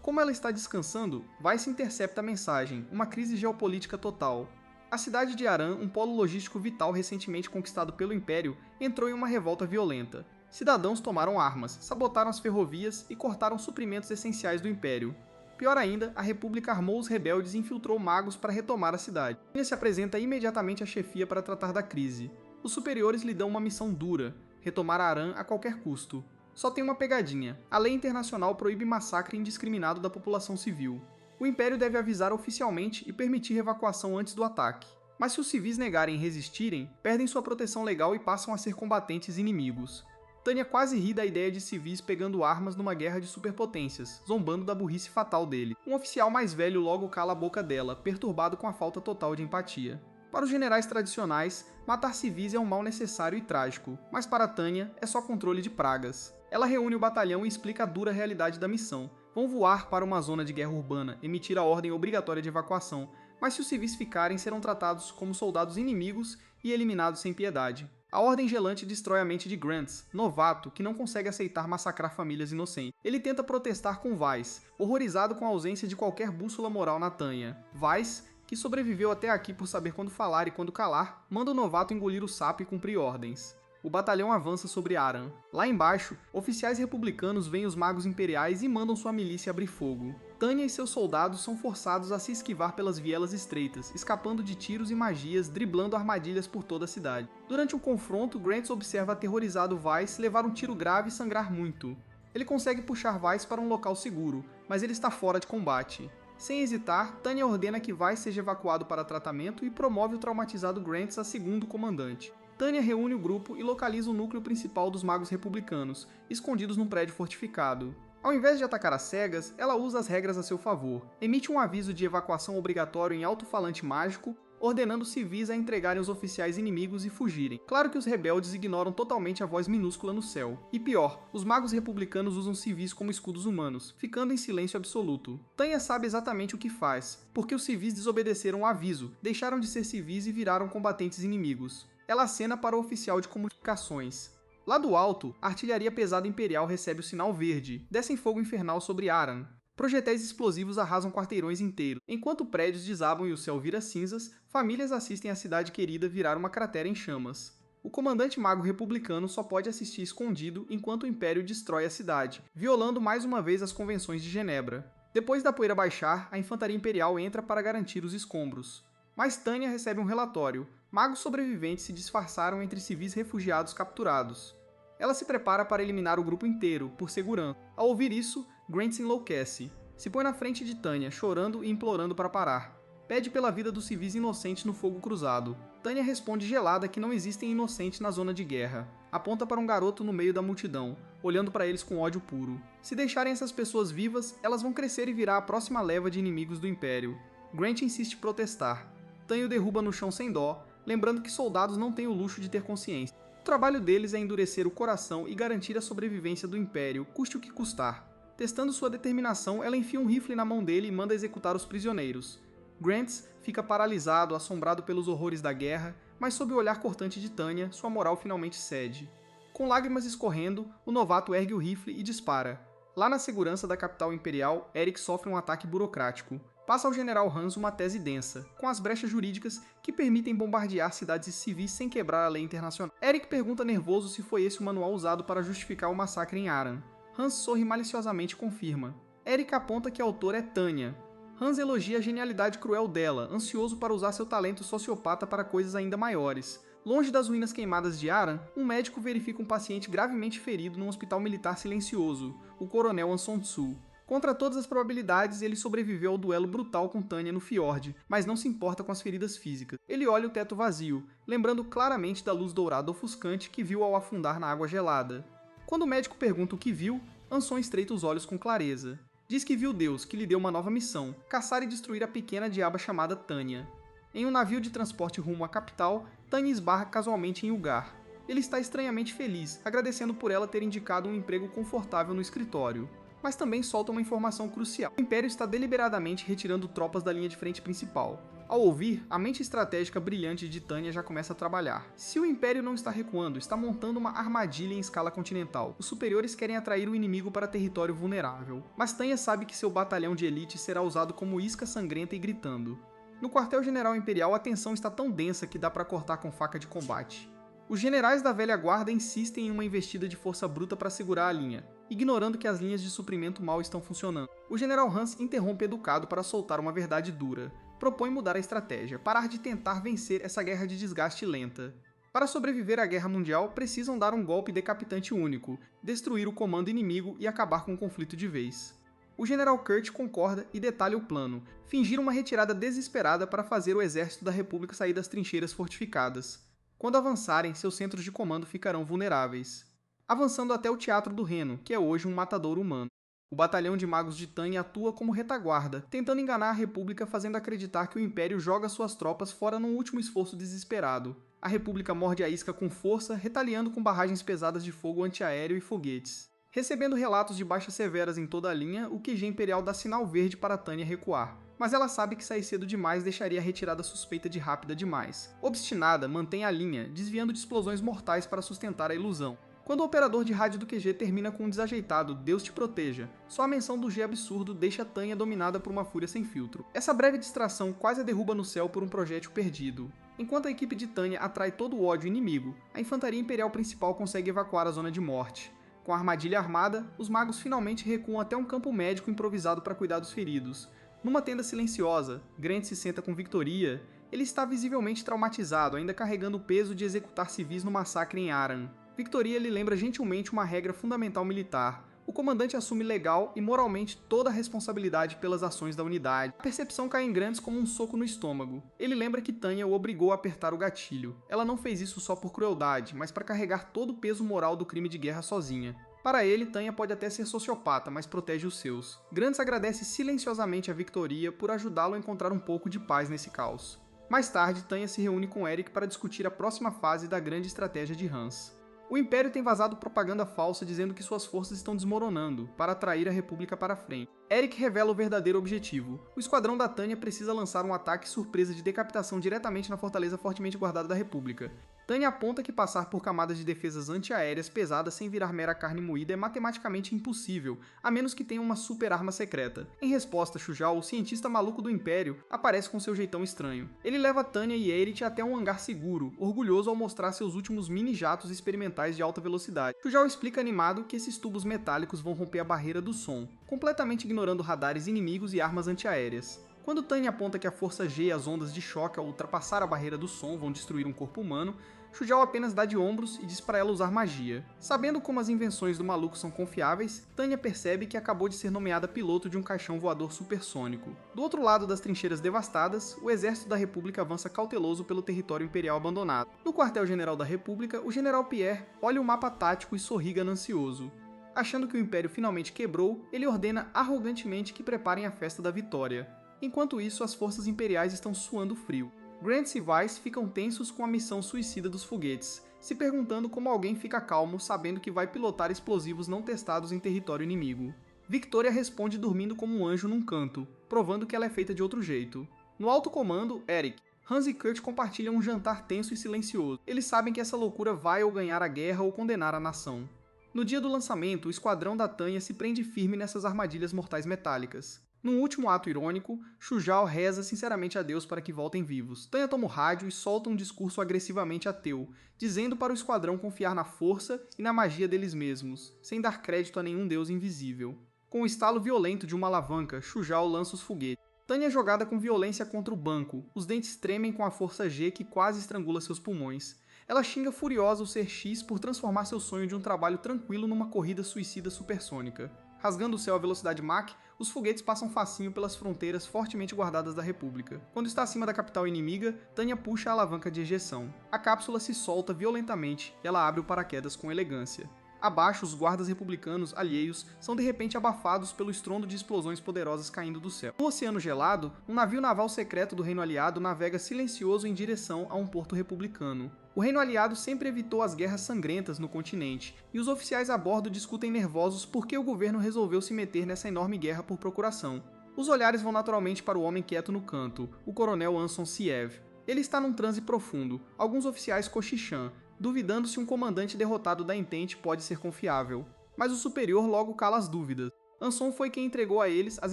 Como ela está descansando, Weiss intercepta a mensagem, uma crise geopolítica total. A cidade de Aran, um polo logístico vital recentemente conquistado pelo Império, entrou em uma revolta violenta. Cidadãos tomaram armas, sabotaram as ferrovias e cortaram suprimentos essenciais do Império. Pior ainda, a República armou os rebeldes e infiltrou magos para retomar a cidade. Ele se apresenta imediatamente à chefia para tratar da crise. Os superiores lhe dão uma missão dura: retomar Aran a qualquer custo. Só tem uma pegadinha: a lei internacional proíbe massacre indiscriminado da população civil. O Império deve avisar oficialmente e permitir evacuação antes do ataque. Mas se os civis negarem e resistirem, perdem sua proteção legal e passam a ser combatentes inimigos. Tanya quase ri da ideia de civis pegando armas numa guerra de superpotências, zombando da burrice fatal dele. Um oficial mais velho logo cala a boca dela, perturbado com a falta total de empatia. Para os generais tradicionais, matar civis é um mal necessário e trágico, mas para Tanya é só controle de pragas. Ela reúne o batalhão e explica a dura realidade da missão. Vão voar para uma zona de guerra urbana, emitir a ordem obrigatória de evacuação, mas se os civis ficarem, serão tratados como soldados inimigos e eliminados sem piedade. A Ordem Gelante destrói a mente de Grants, novato, que não consegue aceitar massacrar famílias inocentes. Ele tenta protestar com Weiss, horrorizado com a ausência de qualquer bússola moral na Tanya. Weiss, que sobreviveu até aqui por saber quando falar e quando calar, manda o novato engolir o sapo e cumprir ordens. O batalhão avança sobre Aran. Lá embaixo, oficiais republicanos veem os magos imperiais e mandam sua milícia abrir fogo. Tanya e seus soldados são forçados a se esquivar pelas vielas estreitas, escapando de tiros e magias, driblando armadilhas por toda a cidade. Durante um confronto, Grant observa aterrorizado Weiss levar um tiro grave e sangrar muito. Ele consegue puxar Weiss para um local seguro, mas ele está fora de combate. Sem hesitar, Tanya ordena que Weiss seja evacuado para tratamento e promove o traumatizado Grant a segundo comandante. Tanya reúne o grupo e localiza o núcleo principal dos magos republicanos, escondidos num prédio fortificado. Ao invés de atacar às cegas, ela usa as regras a seu favor. Emite um aviso de evacuação obrigatório em alto-falante mágico, ordenando civis a entregarem os oficiais inimigos e fugirem. Claro que os rebeldes ignoram totalmente a voz minúscula no céu. E pior, os magos republicanos usam civis como escudos humanos, ficando em silêncio absoluto. Tanya sabe exatamente o que faz, porque os civis desobedeceram o aviso, deixaram de ser civis e viraram combatentes inimigos. Ela acena para o oficial de comunicações. Lá do alto, a artilharia pesada imperial recebe o sinal verde, descem fogo infernal sobre Aran. Projetéis explosivos arrasam quarteirões inteiros. Enquanto prédios desabam e o céu vira cinzas, famílias assistem a cidade querida virar uma cratera em chamas. O comandante mago republicano só pode assistir escondido enquanto o Império destrói a cidade, violando mais uma vez as convenções de Genebra. Depois da poeira baixar, a infantaria imperial entra para garantir os escombros. Mas Tanya recebe um relatório. Magos sobreviventes se disfarçaram entre civis refugiados capturados. Ela se prepara para eliminar o grupo inteiro, por segurança. Ao ouvir isso, Grant se enlouquece. Se põe na frente de Tanya, chorando e implorando para parar. Pede pela vida dos civis inocentes no fogo cruzado. Tanya responde gelada que não existem inocentes na zona de guerra. Aponta para um garoto no meio da multidão, olhando para eles com ódio puro. Se deixarem essas pessoas vivas, elas vão crescer e virar a próxima leva de inimigos do Império. Grant insiste em protestar. Tanya o derruba no chão sem dó, lembrando que soldados não têm o luxo de ter consciência. O trabalho deles é endurecer o coração e garantir a sobrevivência do Império, custe o que custar. Testando sua determinação, ela enfia um rifle na mão dele e manda executar os prisioneiros. Grant fica paralisado, assombrado pelos horrores da guerra, mas sob o olhar cortante de Tanya, sua moral finalmente cede. Com lágrimas escorrendo, o novato ergue o rifle e dispara. Lá na segurança da capital imperial, Eric sofre um ataque burocrático. Passa ao general Hans uma tese densa, com as brechas jurídicas que permitem bombardear cidades civis sem quebrar a lei internacional. Eric pergunta nervoso se foi esse o manual usado para justificar o massacre em Aran. Hans sorri maliciosamente e confirma. Eric aponta que a autora é Tanya. Hans elogia a genialidade cruel dela, ansioso para usar seu talento sociopata para coisas ainda maiores. Longe das ruínas queimadas de Aran, um médico verifica um paciente gravemente ferido num hospital militar silencioso, o coronel Anson Tsu. Contra todas as probabilidades, ele sobreviveu ao duelo brutal com Tanya no fiord, mas não se importa com as feridas físicas. Ele olha o teto vazio, lembrando claramente da luz dourada ofuscante que viu ao afundar na água gelada. Quando o médico pergunta o que viu, Anson estreita os olhos com clareza. Diz que viu Deus, que lhe deu uma nova missão, caçar e destruir a pequena diaba chamada Tanya. Em um navio de transporte rumo à capital, Tanya esbarra casualmente em Ugar. Ele está estranhamente feliz, agradecendo por ela ter indicado um emprego confortável no escritório. Mas também solta uma informação crucial. O Império está deliberadamente retirando tropas da linha de frente principal. Ao ouvir, a mente estratégica brilhante de Tanya já começa a trabalhar. Se o Império não está recuando, está montando uma armadilha em escala continental. Os superiores querem atrair o inimigo para território vulnerável. Mas Tanya sabe que seu batalhão de elite será usado como isca sangrenta e gritando. No quartel-general imperial, a tensão está tão densa que dá para cortar com faca de combate. Os generais da velha guarda insistem em uma investida de força bruta para segurar a linha, ignorando que as linhas de suprimento mal estão funcionando. O general Hans interrompe educado para soltar uma verdade dura. Propõe mudar a estratégia, parar de tentar vencer essa guerra de desgaste lenta. Para sobreviver à Guerra Mundial, precisam dar um golpe decapitante único, destruir o comando inimigo e acabar com o conflito de vez. O general Kurt concorda e detalha o plano, fingir uma retirada desesperada para fazer o exército da República sair das trincheiras fortificadas. Quando avançarem, seus centros de comando ficarão vulneráveis. Avançando até o Teatro do Reno, que é hoje um matadouro humano. O batalhão de magos de Tanya atua como retaguarda, tentando enganar a República fazendo acreditar que o Império joga suas tropas fora num último esforço desesperado. A República morde a isca com força, retaliando com barragens pesadas de fogo antiaéreo e foguetes. Recebendo relatos de baixas severas em toda a linha, o QG Imperial dá sinal verde para Tanya recuar. Mas ela sabe que sair cedo demais deixaria a retirada suspeita de rápida demais. Obstinada, mantém a linha, desviando de explosões mortais para sustentar a ilusão. Quando o operador de rádio do QG termina com um desajeitado "Deus te proteja", só a menção do G absurdo deixa Tanya dominada por uma fúria sem filtro. Essa breve distração quase a derruba no céu por um projétil perdido. Enquanto a equipe de Tanya atrai todo o ódio inimigo, a infantaria imperial principal consegue evacuar a zona de morte. Com a armadilha armada, os magos finalmente recuam até um campo médico improvisado para cuidar dos feridos. Numa tenda silenciosa, Grant se senta com Victoria. Ele está visivelmente traumatizado, ainda carregando o peso de executar civis no massacre em Aran. Victoria lhe lembra gentilmente uma regra fundamental militar. O comandante assume legal e moralmente toda a responsabilidade pelas ações da unidade. A percepção cai em Grant como um soco no estômago. Ele lembra que Tanya o obrigou a apertar o gatilho. Ela não fez isso só por crueldade, mas para carregar todo o peso moral do crime de guerra sozinha. Para ele, Tanya pode até ser sociopata, mas protege os seus. Grant agradece silenciosamente a Victoria por ajudá-lo a encontrar um pouco de paz nesse caos. Mais tarde, Tanya se reúne com Eric para discutir a próxima fase da grande estratégia de Hans. O Império tem vazado propaganda falsa dizendo que suas forças estão desmoronando, para atrair a República para frente. Eric revela o verdadeiro objetivo. O esquadrão da Tanya precisa lançar um ataque surpresa de decapitação diretamente na fortaleza fortemente guardada da República. Tanya aponta que passar por camadas de defesas antiaéreas pesadas sem virar mera carne moída é matematicamente impossível, a menos que tenha uma super arma secreta. Em resposta, Shujal, o cientista maluco do Império, aparece com seu jeitão estranho. Ele leva Tanya e Aerith até um hangar seguro, orgulhoso ao mostrar seus últimos mini-jatos experimentais de alta velocidade. Shujal explica animado que esses tubos metálicos vão romper a barreira do som, completamente ignorando radares inimigos e armas antiaéreas. Quando Tanya aponta que a força G e as ondas de choque ao ultrapassar a barreira do som vão destruir um corpo humano, Shujao apenas dá de ombros e diz para ela usar magia. Sabendo como as invenções do maluco são confiáveis, Tanya percebe que acabou de ser nomeada piloto de um caixão voador supersônico. Do outro lado das trincheiras devastadas, o exército da República avança cauteloso pelo território imperial abandonado. No quartel-general da República, o general Pierre olha o mapa tático e sorri ganancioso. Achando que o Império finalmente quebrou, ele ordena arrogantemente que preparem a festa da vitória. Enquanto isso, as forças imperiais estão suando frio. Grant e Weiss ficam tensos com a missão suicida dos foguetes, se perguntando como alguém fica calmo sabendo que vai pilotar explosivos não testados em território inimigo. Victoria responde dormindo como um anjo num canto, provando que ela é feita de outro jeito. No alto comando, Eric, Hans e Kurt compartilham um jantar tenso e silencioso. Eles sabem que essa loucura vai ou ganhar a guerra ou condenar a nação. No dia do lançamento, o esquadrão da Tanya se prende firme nessas armadilhas mortais metálicas. Num último ato irônico, Shujao reza sinceramente a Deus para que voltem vivos. Tanya toma o rádio e solta um discurso agressivamente ateu, dizendo para o esquadrão confiar na força e na magia deles mesmos, sem dar crédito a nenhum deus invisível. Com o estalo violento de uma alavanca, Shujao lança os foguetes. Tanya é jogada com violência contra o banco, os dentes tremem com a força G que quase estrangula seus pulmões. Ela xinga furiosa o Ser X por transformar seu sonho de um trabalho tranquilo numa corrida suicida supersônica. Rasgando o céu à velocidade Mach, os foguetes passam facinho pelas fronteiras fortemente guardadas da República. Quando está acima da capital inimiga, Tanya puxa a alavanca de ejeção. A cápsula se solta violentamente e ela abre o paraquedas com elegância. Abaixo, os guardas republicanos alheios são de repente abafados pelo estrondo de explosões poderosas caindo do céu. No oceano gelado, um navio naval secreto do Reino Aliado navega silencioso em direção a um porto republicano. O Reino Aliado sempre evitou as guerras sangrentas no continente, e os oficiais a bordo discutem nervosos por que o governo resolveu se meter nessa enorme guerra por procuração. Os olhares vão naturalmente para o homem quieto no canto, o coronel Anson Siev. Ele está num transe profundo, alguns oficiais cochicham, duvidando se um comandante derrotado da Entente pode ser confiável. Mas o superior logo cala as dúvidas. Anson foi quem entregou a eles as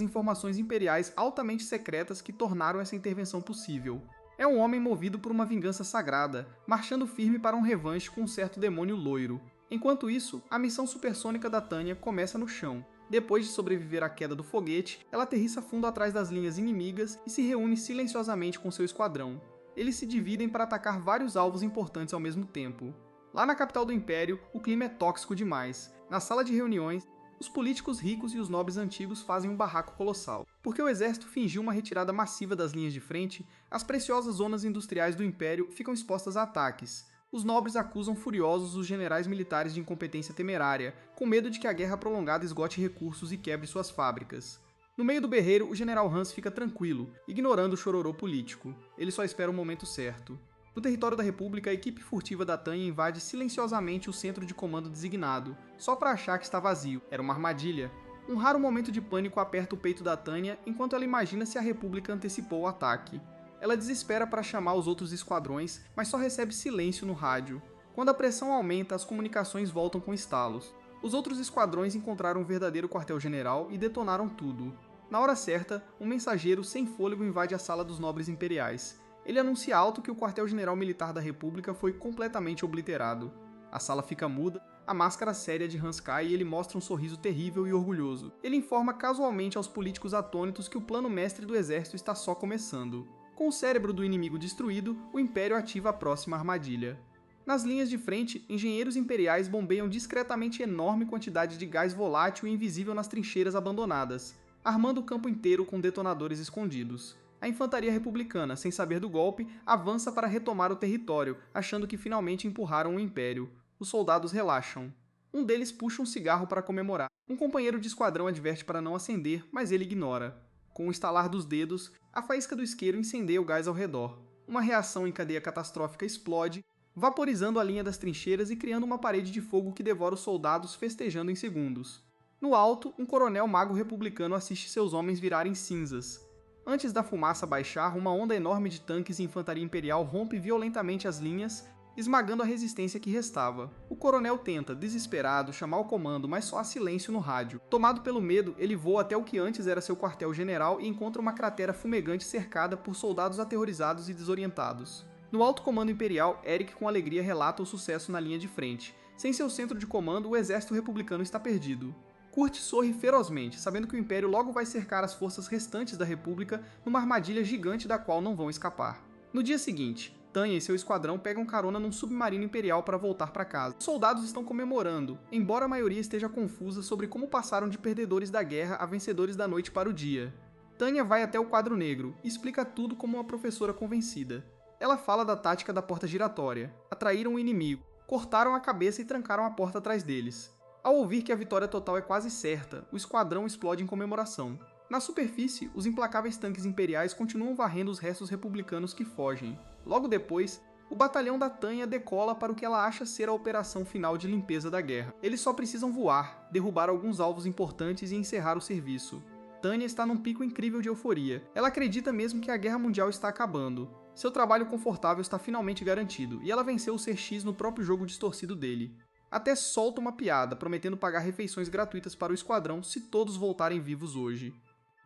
informações imperiais altamente secretas que tornaram essa intervenção possível. É um homem movido por uma vingança sagrada, marchando firme para um revanche com um certo demônio loiro. Enquanto isso, a missão supersônica da Tanya começa no chão. Depois de sobreviver à queda do foguete, ela aterrissa fundo atrás das linhas inimigas e se reúne silenciosamente com seu esquadrão. Eles se dividem para atacar vários alvos importantes ao mesmo tempo. Lá na capital do Império, o clima é tóxico demais. Na sala de reuniões, os políticos ricos e os nobres antigos fazem um barraco colossal. Porque o exército fingiu uma retirada massiva das linhas de frente, as preciosas zonas industriais do Império ficam expostas a ataques. Os nobres acusam furiosos os generais militares de incompetência temerária, com medo de que a guerra prolongada esgote recursos e quebre suas fábricas. No meio do berreiro, o general Hans fica tranquilo, ignorando o chororô político. Ele só espera o momento certo. No território da República, a equipe furtiva da Tanya invade silenciosamente o centro de comando designado, só para achar que está vazio. Era uma armadilha. Um raro momento de pânico aperta o peito da Tanya enquanto ela imagina se a República antecipou o ataque. Ela desespera para chamar os outros esquadrões, mas só recebe silêncio no rádio. Quando a pressão aumenta, as comunicações voltam com estalos. Os outros esquadrões encontraram um verdadeiro quartel-general e detonaram tudo. Na hora certa, um mensageiro sem fôlego invade a sala dos nobres imperiais. Ele anuncia alto que o quartel-general militar da República foi completamente obliterado. A sala fica muda, a máscara séria de Hans cai e ele mostra um sorriso terrível e orgulhoso. Ele informa casualmente aos políticos atônitos que o plano mestre do exército está só começando. Com o cérebro do inimigo destruído, o Império ativa a próxima armadilha. Nas linhas de frente, engenheiros imperiais bombeiam discretamente enorme quantidade de gás volátil e invisível nas trincheiras abandonadas, armando o campo inteiro com detonadores escondidos. A infantaria republicana, sem saber do golpe, avança para retomar o território, achando que finalmente empurraram o Império. Os soldados relaxam. Um deles puxa um cigarro para comemorar. Um companheiro de esquadrão adverte para não acender, mas ele ignora. Com o estalar dos dedos, a faísca do isqueiro incendeia o gás ao redor. Uma reação em cadeia catastrófica explode, vaporizando a linha das trincheiras e criando uma parede de fogo que devora os soldados festejando em segundos. No alto, um coronel mago republicano assiste seus homens virarem cinzas. Antes da fumaça baixar, uma onda enorme de tanques e infantaria imperial rompe violentamente as linhas, esmagando a resistência que restava. O coronel tenta, desesperado, chamar o comando, mas só há silêncio no rádio. Tomado pelo medo, ele voa até o que antes era seu quartel-general e encontra uma cratera fumegante cercada por soldados aterrorizados e desorientados. No alto comando imperial, Eric com alegria relata o sucesso na linha de frente. Sem seu centro de comando, o exército republicano está perdido. Kurt sorri ferozmente, sabendo que o Império logo vai cercar as forças restantes da República numa armadilha gigante da qual não vão escapar. No dia seguinte, Tanya e seu esquadrão pegam carona num submarino imperial para voltar para casa. Os soldados estão comemorando, embora a maioria esteja confusa sobre como passaram de perdedores da guerra a vencedores da noite para o dia. Tanya vai até o quadro negro e explica tudo como uma professora convencida. Ela fala da tática da porta giratória. Atraíram o inimigo, cortaram a cabeça e trancaram a porta atrás deles. Ao ouvir que a vitória total é quase certa, o esquadrão explode em comemoração. Na superfície, os implacáveis tanques imperiais continuam varrendo os restos republicanos que fogem. Logo depois, o batalhão da Tanya decola para o que ela acha ser a operação final de limpeza da guerra. Eles só precisam voar, derrubar alguns alvos importantes e encerrar o serviço. Tanya está num pico incrível de euforia. Ela acredita mesmo que a Guerra Mundial está acabando. Seu trabalho confortável está finalmente garantido, e ela venceu o Ser X no próprio jogo distorcido dele. Até solta uma piada, prometendo pagar refeições gratuitas para o esquadrão se todos voltarem vivos hoje.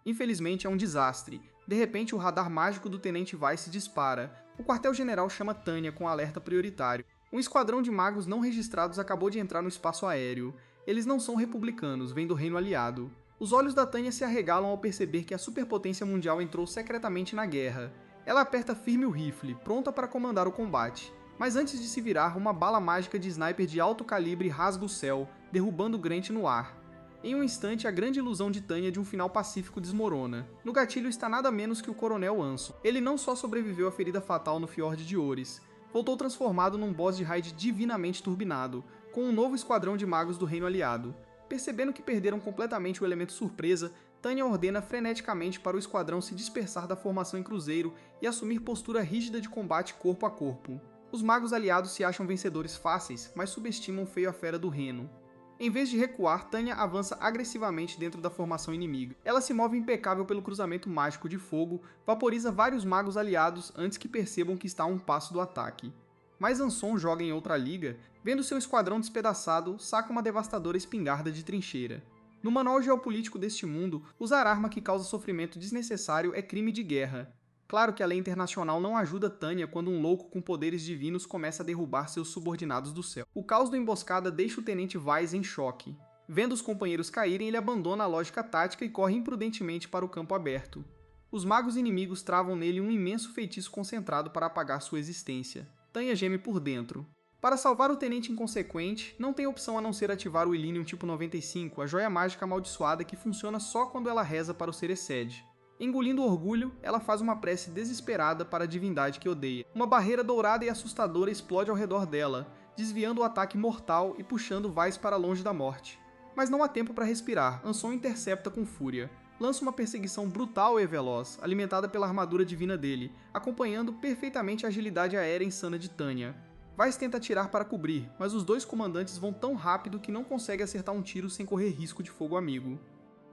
Infelizmente é um desastre. De repente o radar mágico do Tenente Weiss dispara. O quartel-general chama Tanya com alerta prioritário. Um esquadrão de magos não registrados acabou de entrar no espaço aéreo. Eles não são republicanos, vêm do Reino Aliado. Os olhos da Tanya se arregalam ao perceber que a superpotência mundial entrou secretamente na guerra. Ela aperta firme o rifle, pronta para comandar o combate. Mas antes de se virar, uma bala mágica de sniper de alto calibre rasga o céu, derrubando Grant no ar. Em um instante, a grande ilusão de Tanya de um final pacífico desmorona. No gatilho está nada menos que o Coronel Anson. Ele não só sobreviveu à ferida fatal no Fjord de Ores, voltou transformado num boss de raid divinamente turbinado, com um novo esquadrão de magos do Reino Aliado. Percebendo que perderam completamente o elemento surpresa, Tanya ordena freneticamente para o esquadrão se dispersar da formação em cruzeiro e assumir postura rígida de combate corpo a corpo. Os magos aliados se acham vencedores fáceis, mas subestimam feio a fera do Reno. Em vez de recuar, Tanya avança agressivamente dentro da formação inimiga. Ela se move impecável pelo cruzamento mágico de fogo, vaporiza vários magos aliados antes que percebam que está a um passo do ataque. Mas Anson joga em outra liga, vendo seu esquadrão despedaçado, saca uma devastadora espingarda de trincheira. No manual geopolítico deste mundo, usar arma que causa sofrimento desnecessário é crime de guerra. Claro que a lei internacional não ajuda Tanya quando um louco com poderes divinos começa a derrubar seus subordinados do céu. O caos da emboscada deixa o Tenente Weiss em choque. Vendo os companheiros caírem, ele abandona a lógica tática e corre imprudentemente para o campo aberto. Os magos inimigos travam nele um imenso feitiço concentrado para apagar sua existência. Tanya geme por dentro. Para salvar o Tenente inconsequente, não tem opção a não ser ativar o Illinium tipo 95, a joia mágica amaldiçoada que funciona só quando ela reza para o Cereced. Engolindo orgulho, ela faz uma prece desesperada para a divindade que odeia. Uma barreira dourada e assustadora explode ao redor dela, desviando o ataque mortal e puxando Weiss para longe da morte. Mas não há tempo para respirar, Anson intercepta com fúria. Lança uma perseguição brutal e veloz, alimentada pela armadura divina dele, acompanhando perfeitamente a agilidade aérea insana de Tanya. Weiss tenta atirar para cobrir, mas os dois comandantes vão tão rápido que não consegue acertar um tiro sem correr risco de fogo amigo.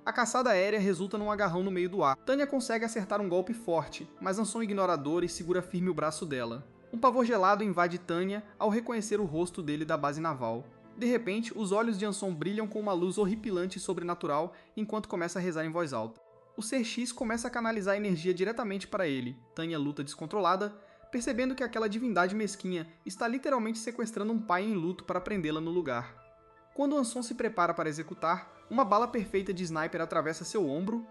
A caçada aérea resulta num agarrão no meio do ar. Tanya consegue acertar um golpe forte, mas Anson ignora a dor e segura firme o braço dela. Um pavor gelado invade Tanya ao reconhecer o rosto dele da base naval. De repente, os olhos de Anson brilham com uma luz horripilante e sobrenatural enquanto começa a rezar em voz alta. O Ser X começa a canalizar a energia diretamente para ele. Tanya luta descontrolada, percebendo que aquela divindade mesquinha está literalmente sequestrando um pai em luto para prendê-la no lugar. Quando Anson se prepara para executar, uma bala perfeita de sniper atravessa seu ombro,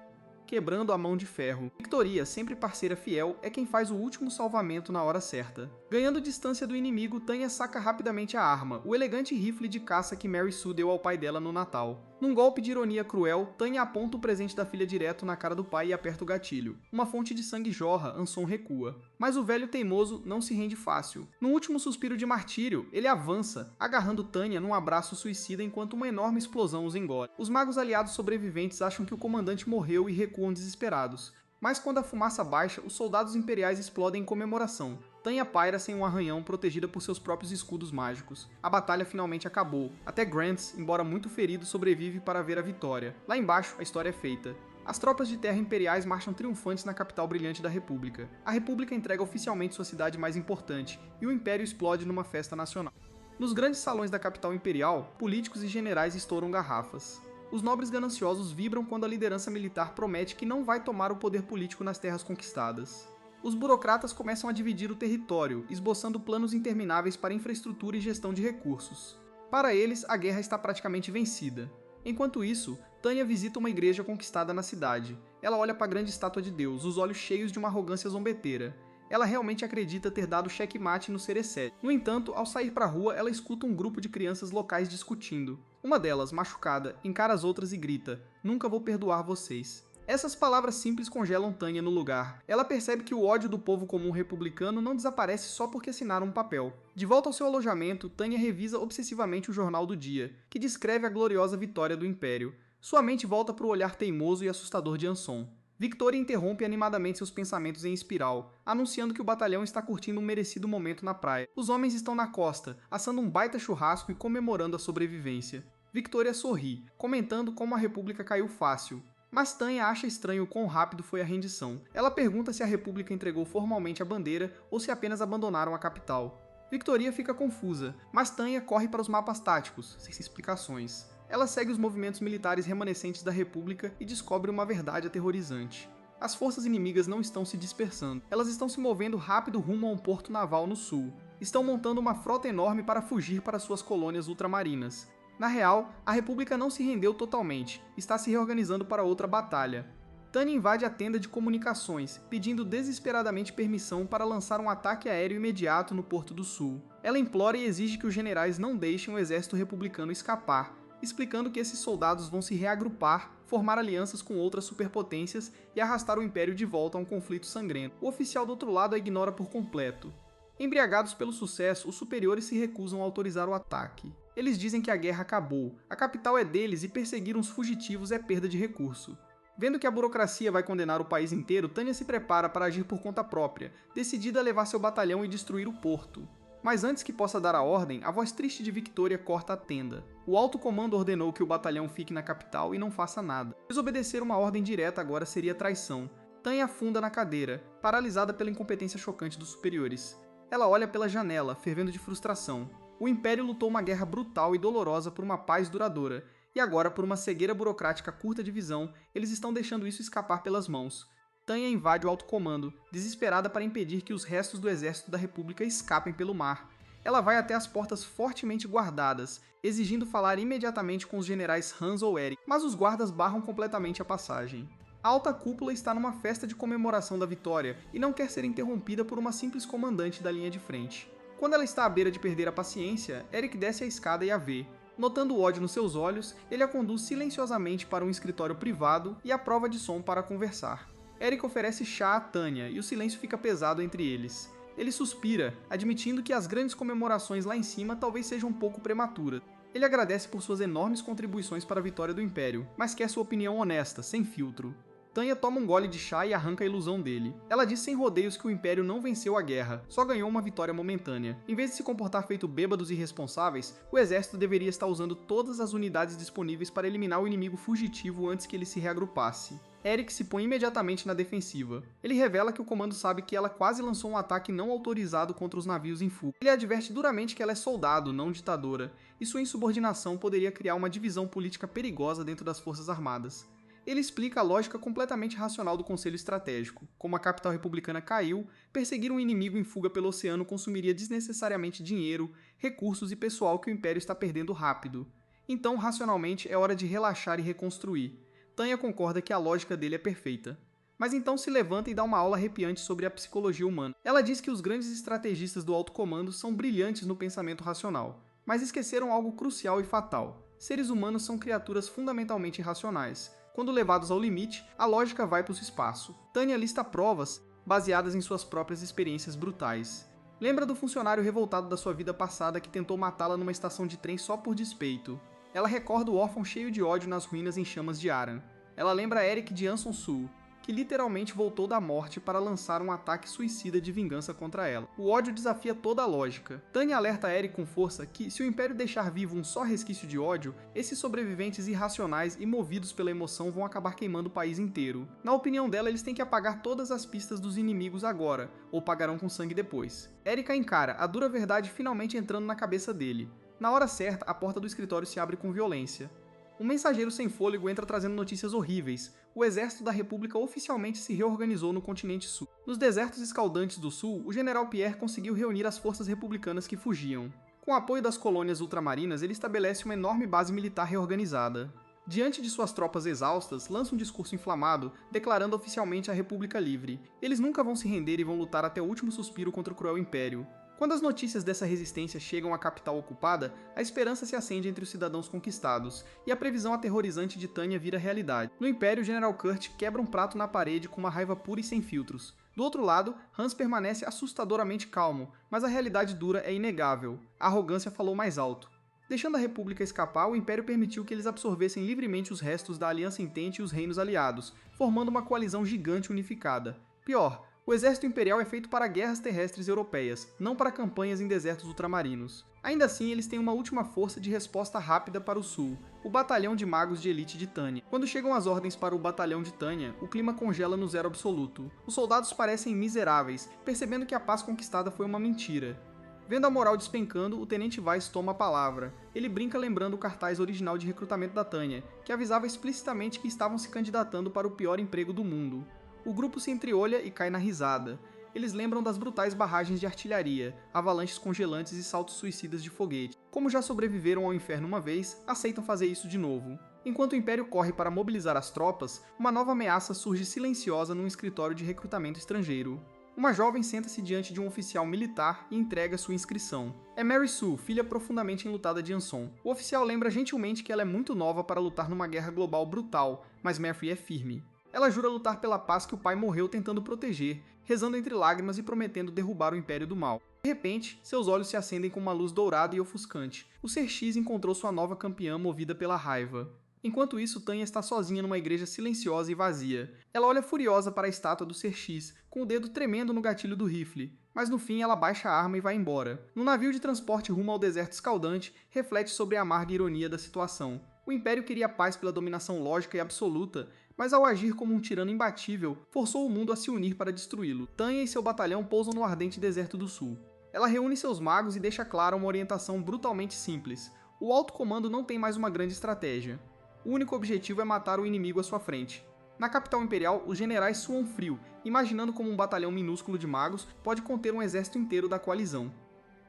quebrando a mão de ferro. Victoria, sempre parceira fiel, é quem faz o último salvamento na hora certa. Ganhando distância do inimigo, Tanya saca rapidamente a arma, o elegante rifle de caça que Mary Sue deu ao pai dela no Natal. Num golpe de ironia cruel, Tanya aponta o presente da filha direto na cara do pai e aperta o gatilho. Uma fonte de sangue jorra, Anson recua. Mas o velho teimoso não se rende fácil. Num último suspiro de martírio, ele avança, agarrando Tanya num abraço suicida enquanto uma enorme explosão os engole. Os magos aliados sobreviventes acham que o comandante morreu e recuam desesperados. Mas quando a fumaça baixa, os soldados imperiais explodem em comemoração. Tanya paira sem um arranhão, protegida por seus próprios escudos mágicos. A batalha finalmente acabou. Até Grant, embora muito ferido, sobrevive para ver a vitória. Lá embaixo, a história é feita. As tropas de terra imperiais marcham triunfantes na capital brilhante da República. A República entrega oficialmente sua cidade mais importante, e o Império explode numa festa nacional. Nos grandes salões da capital imperial, políticos e generais estouram garrafas. Os nobres gananciosos vibram quando a liderança militar promete que não vai tomar o poder político nas terras conquistadas. Os burocratas começam a dividir o território, esboçando planos intermináveis para infraestrutura e gestão de recursos. Para eles, a guerra está praticamente vencida. Enquanto isso, Tanya visita uma igreja conquistada na cidade. Ela olha para a grande estátua de Deus, os olhos cheios de uma arrogância zombeteira. Ela realmente acredita ter dado checkmate no Cerecete. No entanto, ao sair para a rua, ela escuta um grupo de crianças locais discutindo. Uma delas, machucada, encara as outras e grita: "Nunca vou perdoar vocês." Essas palavras simples congelam Tanya no lugar. Ela percebe que o ódio do povo comum republicano não desaparece só porque assinaram um papel. De volta ao seu alojamento, Tanya revisa obsessivamente o jornal do dia, que descreve a gloriosa vitória do Império. Sua mente volta para o olhar teimoso e assustador de Anson. Victoria interrompe animadamente seus pensamentos em espiral, anunciando que o batalhão está curtindo um merecido momento na praia. Os homens estão na costa, assando um baita churrasco e comemorando a sobrevivência. Victoria sorri, comentando como a República caiu fácil. Mas Tanya acha estranho o quão rápido foi a rendição. Ela pergunta se a República entregou formalmente a bandeira ou se apenas abandonaram a capital. Victoria fica confusa, mas Tanya corre para os mapas táticos, sem explicações. Ela segue os movimentos militares remanescentes da República e descobre uma verdade aterrorizante. As forças inimigas não estão se dispersando. Elas estão se movendo rápido rumo a um porto naval no sul. Estão montando uma frota enorme para fugir para suas colônias ultramarinas. Na real, a República não se rendeu totalmente, está se reorganizando para outra batalha. Tanya invade a tenda de comunicações, pedindo desesperadamente permissão para lançar um ataque aéreo imediato no Porto do Sul. Ela implora e exige que os generais não deixem o exército republicano escapar, explicando que esses soldados vão se reagrupar, formar alianças com outras superpotências e arrastar o Império de volta a um conflito sangrento. O oficial do outro lado a ignora por completo. Embriagados pelo sucesso, os superiores se recusam a autorizar o ataque. Eles dizem que a guerra acabou, a capital é deles e perseguir uns fugitivos é perda de recurso. Vendo que a burocracia vai condenar o país inteiro, Tanya se prepara para agir por conta própria, decidida a levar seu batalhão e destruir o porto. Mas antes que possa dar a ordem, a voz triste de Victoria corta a tenda. O alto comando ordenou que o batalhão fique na capital e não faça nada. Desobedecer uma ordem direta agora seria traição. Tanya afunda na cadeira, paralisada pela incompetência chocante dos superiores. Ela olha pela janela, fervendo de frustração. O Império lutou uma guerra brutal e dolorosa por uma paz duradoura, e agora, por uma cegueira burocrática curta de visão, eles estão deixando isso escapar pelas mãos. Tanya invade o alto comando, desesperada para impedir que os restos do exército da República escapem pelo mar. Ela vai até as portas fortemente guardadas, exigindo falar imediatamente com os generais Hans ou Eric, mas os guardas barram completamente a passagem. A alta cúpula está numa festa de comemoração da vitória e não quer ser interrompida por uma simples comandante da linha de frente. Quando ela está à beira de perder a paciência, Eric desce a escada e a vê. Notando o ódio nos seus olhos, ele a conduz silenciosamente para um escritório privado e a prova de som para conversar. Eric oferece chá a Tanya e o silêncio fica pesado entre eles. Ele suspira, admitindo que as grandes comemorações lá em cima talvez sejam um pouco prematuras. Ele agradece por suas enormes contribuições para a vitória do Império, mas quer sua opinião honesta, sem filtro. Tanya toma um gole de chá e arranca a ilusão dele. Ela diz sem rodeios que o Império não venceu a guerra, só ganhou uma vitória momentânea. Em vez de se comportar feito bêbados irresponsáveis, o exército deveria estar usando todas as unidades disponíveis para eliminar o inimigo fugitivo antes que ele se reagrupasse. Eric se põe imediatamente na defensiva. Ele revela que o comando sabe que ela quase lançou um ataque não autorizado contra os navios em fuga. Ele adverte duramente que ela é soldado, não ditadora, e sua insubordinação poderia criar uma divisão política perigosa dentro das forças armadas. Ele explica a lógica completamente racional do Conselho Estratégico. Como a capital republicana caiu, perseguir um inimigo em fuga pelo oceano consumiria desnecessariamente dinheiro, recursos e pessoal que o Império está perdendo rápido. Então, racionalmente, é hora de relaxar e reconstruir. Tanya concorda que a lógica dele é perfeita. Mas então se levanta e dá uma aula arrepiante sobre a psicologia humana. Ela diz que os grandes estrategistas do alto comando são brilhantes no pensamento racional, mas esqueceram algo crucial e fatal. Seres humanos são criaturas fundamentalmente irracionais. Quando levados ao limite, a lógica vai para o espaço. Tanya lista provas baseadas em suas próprias experiências brutais. Lembra do funcionário revoltado da sua vida passada que tentou matá-la numa estação de trem só por despeito. Ela recorda o órfão cheio de ódio nas ruínas em chamas de Aran. Ela lembra Eric de Anson Sul, que literalmente voltou da morte para lançar um ataque suicida de vingança contra ela. O ódio desafia toda a lógica. Tanya alerta Eric com força que, se o Império deixar vivo um só resquício de ódio, esses sobreviventes irracionais e movidos pela emoção vão acabar queimando o país inteiro. Na opinião dela, eles têm que apagar todas as pistas dos inimigos agora, ou pagarão com sangue depois. Eric a encara, a dura verdade finalmente entrando na cabeça dele. Na hora certa, a porta do escritório se abre com violência. Um mensageiro sem fôlego entra trazendo notícias horríveis. O exército da República oficialmente se reorganizou no continente sul. Nos desertos escaldantes do sul, o general Pierre conseguiu reunir as forças republicanas que fugiam. Com o apoio das colônias ultramarinas, ele estabelece uma enorme base militar reorganizada. Diante de suas tropas exaustas, lança um discurso inflamado, declarando oficialmente a República Livre. Eles nunca vão se render e vão lutar até o último suspiro contra o cruel Império. Quando as notícias dessa resistência chegam à capital ocupada, a esperança se acende entre os cidadãos conquistados, e a previsão aterrorizante de Tanya vira realidade. No Império, o General Kurt quebra um prato na parede com uma raiva pura e sem filtros. Do outro lado, Hans permanece assustadoramente calmo, mas a realidade dura é inegável. A arrogância falou mais alto. Deixando a República escapar, o Império permitiu que eles absorvessem livremente os restos da Aliança Entente e os reinos aliados, formando uma coalizão gigante unificada. Pior, o exército imperial é feito para guerras terrestres europeias, não para campanhas em desertos ultramarinos. Ainda assim, eles têm uma última força de resposta rápida para o sul, o Batalhão de Magos de Elite de Tanya. Quando chegam as ordens para o Batalhão de Tanya, o clima congela no zero absoluto. Os soldados parecem miseráveis, percebendo que a paz conquistada foi uma mentira. Vendo a moral despencando, o Tenente Weiss toma a palavra. Ele brinca lembrando o cartaz original de recrutamento da Tanya, que avisava explicitamente que estavam se candidatando para o pior emprego do mundo. O grupo se entreolha e cai na risada. Eles lembram das brutais barragens de artilharia, avalanches congelantes e saltos suicidas de foguete. Como já sobreviveram ao inferno uma vez, aceitam fazer isso de novo. Enquanto o Império corre para mobilizar as tropas, uma nova ameaça surge silenciosa num escritório de recrutamento estrangeiro. Uma jovem senta-se diante de um oficial militar e entrega sua inscrição. É Mary Sue, filha profundamente enlutada de Anson. O oficial lembra gentilmente que ela é muito nova para lutar numa guerra global brutal, mas Mary é firme. Ela jura lutar pela paz que o pai morreu tentando proteger, rezando entre lágrimas e prometendo derrubar o Império do Mal. De repente, seus olhos se acendem com uma luz dourada e ofuscante. O Ser X encontrou sua nova campeã movida pela raiva. Enquanto isso, Tanya está sozinha numa igreja silenciosa e vazia. Ela olha furiosa para a estátua do Ser X, com o dedo tremendo no gatilho do rifle, mas no fim ela baixa a arma e vai embora. No navio de transporte rumo ao deserto escaldante, reflete sobre a amarga ironia da situação. O Império queria paz pela dominação lógica e absoluta, mas ao agir como um tirano imbatível, forçou o mundo a se unir para destruí-lo. Tanya e seu batalhão pousam no ardente deserto do sul. Ela reúne seus magos e deixa clara uma orientação brutalmente simples. O alto comando não tem mais uma grande estratégia. O único objetivo é matar o inimigo à sua frente. Na capital imperial, os generais suam frio, imaginando como um batalhão minúsculo de magos pode conter um exército inteiro da coalizão.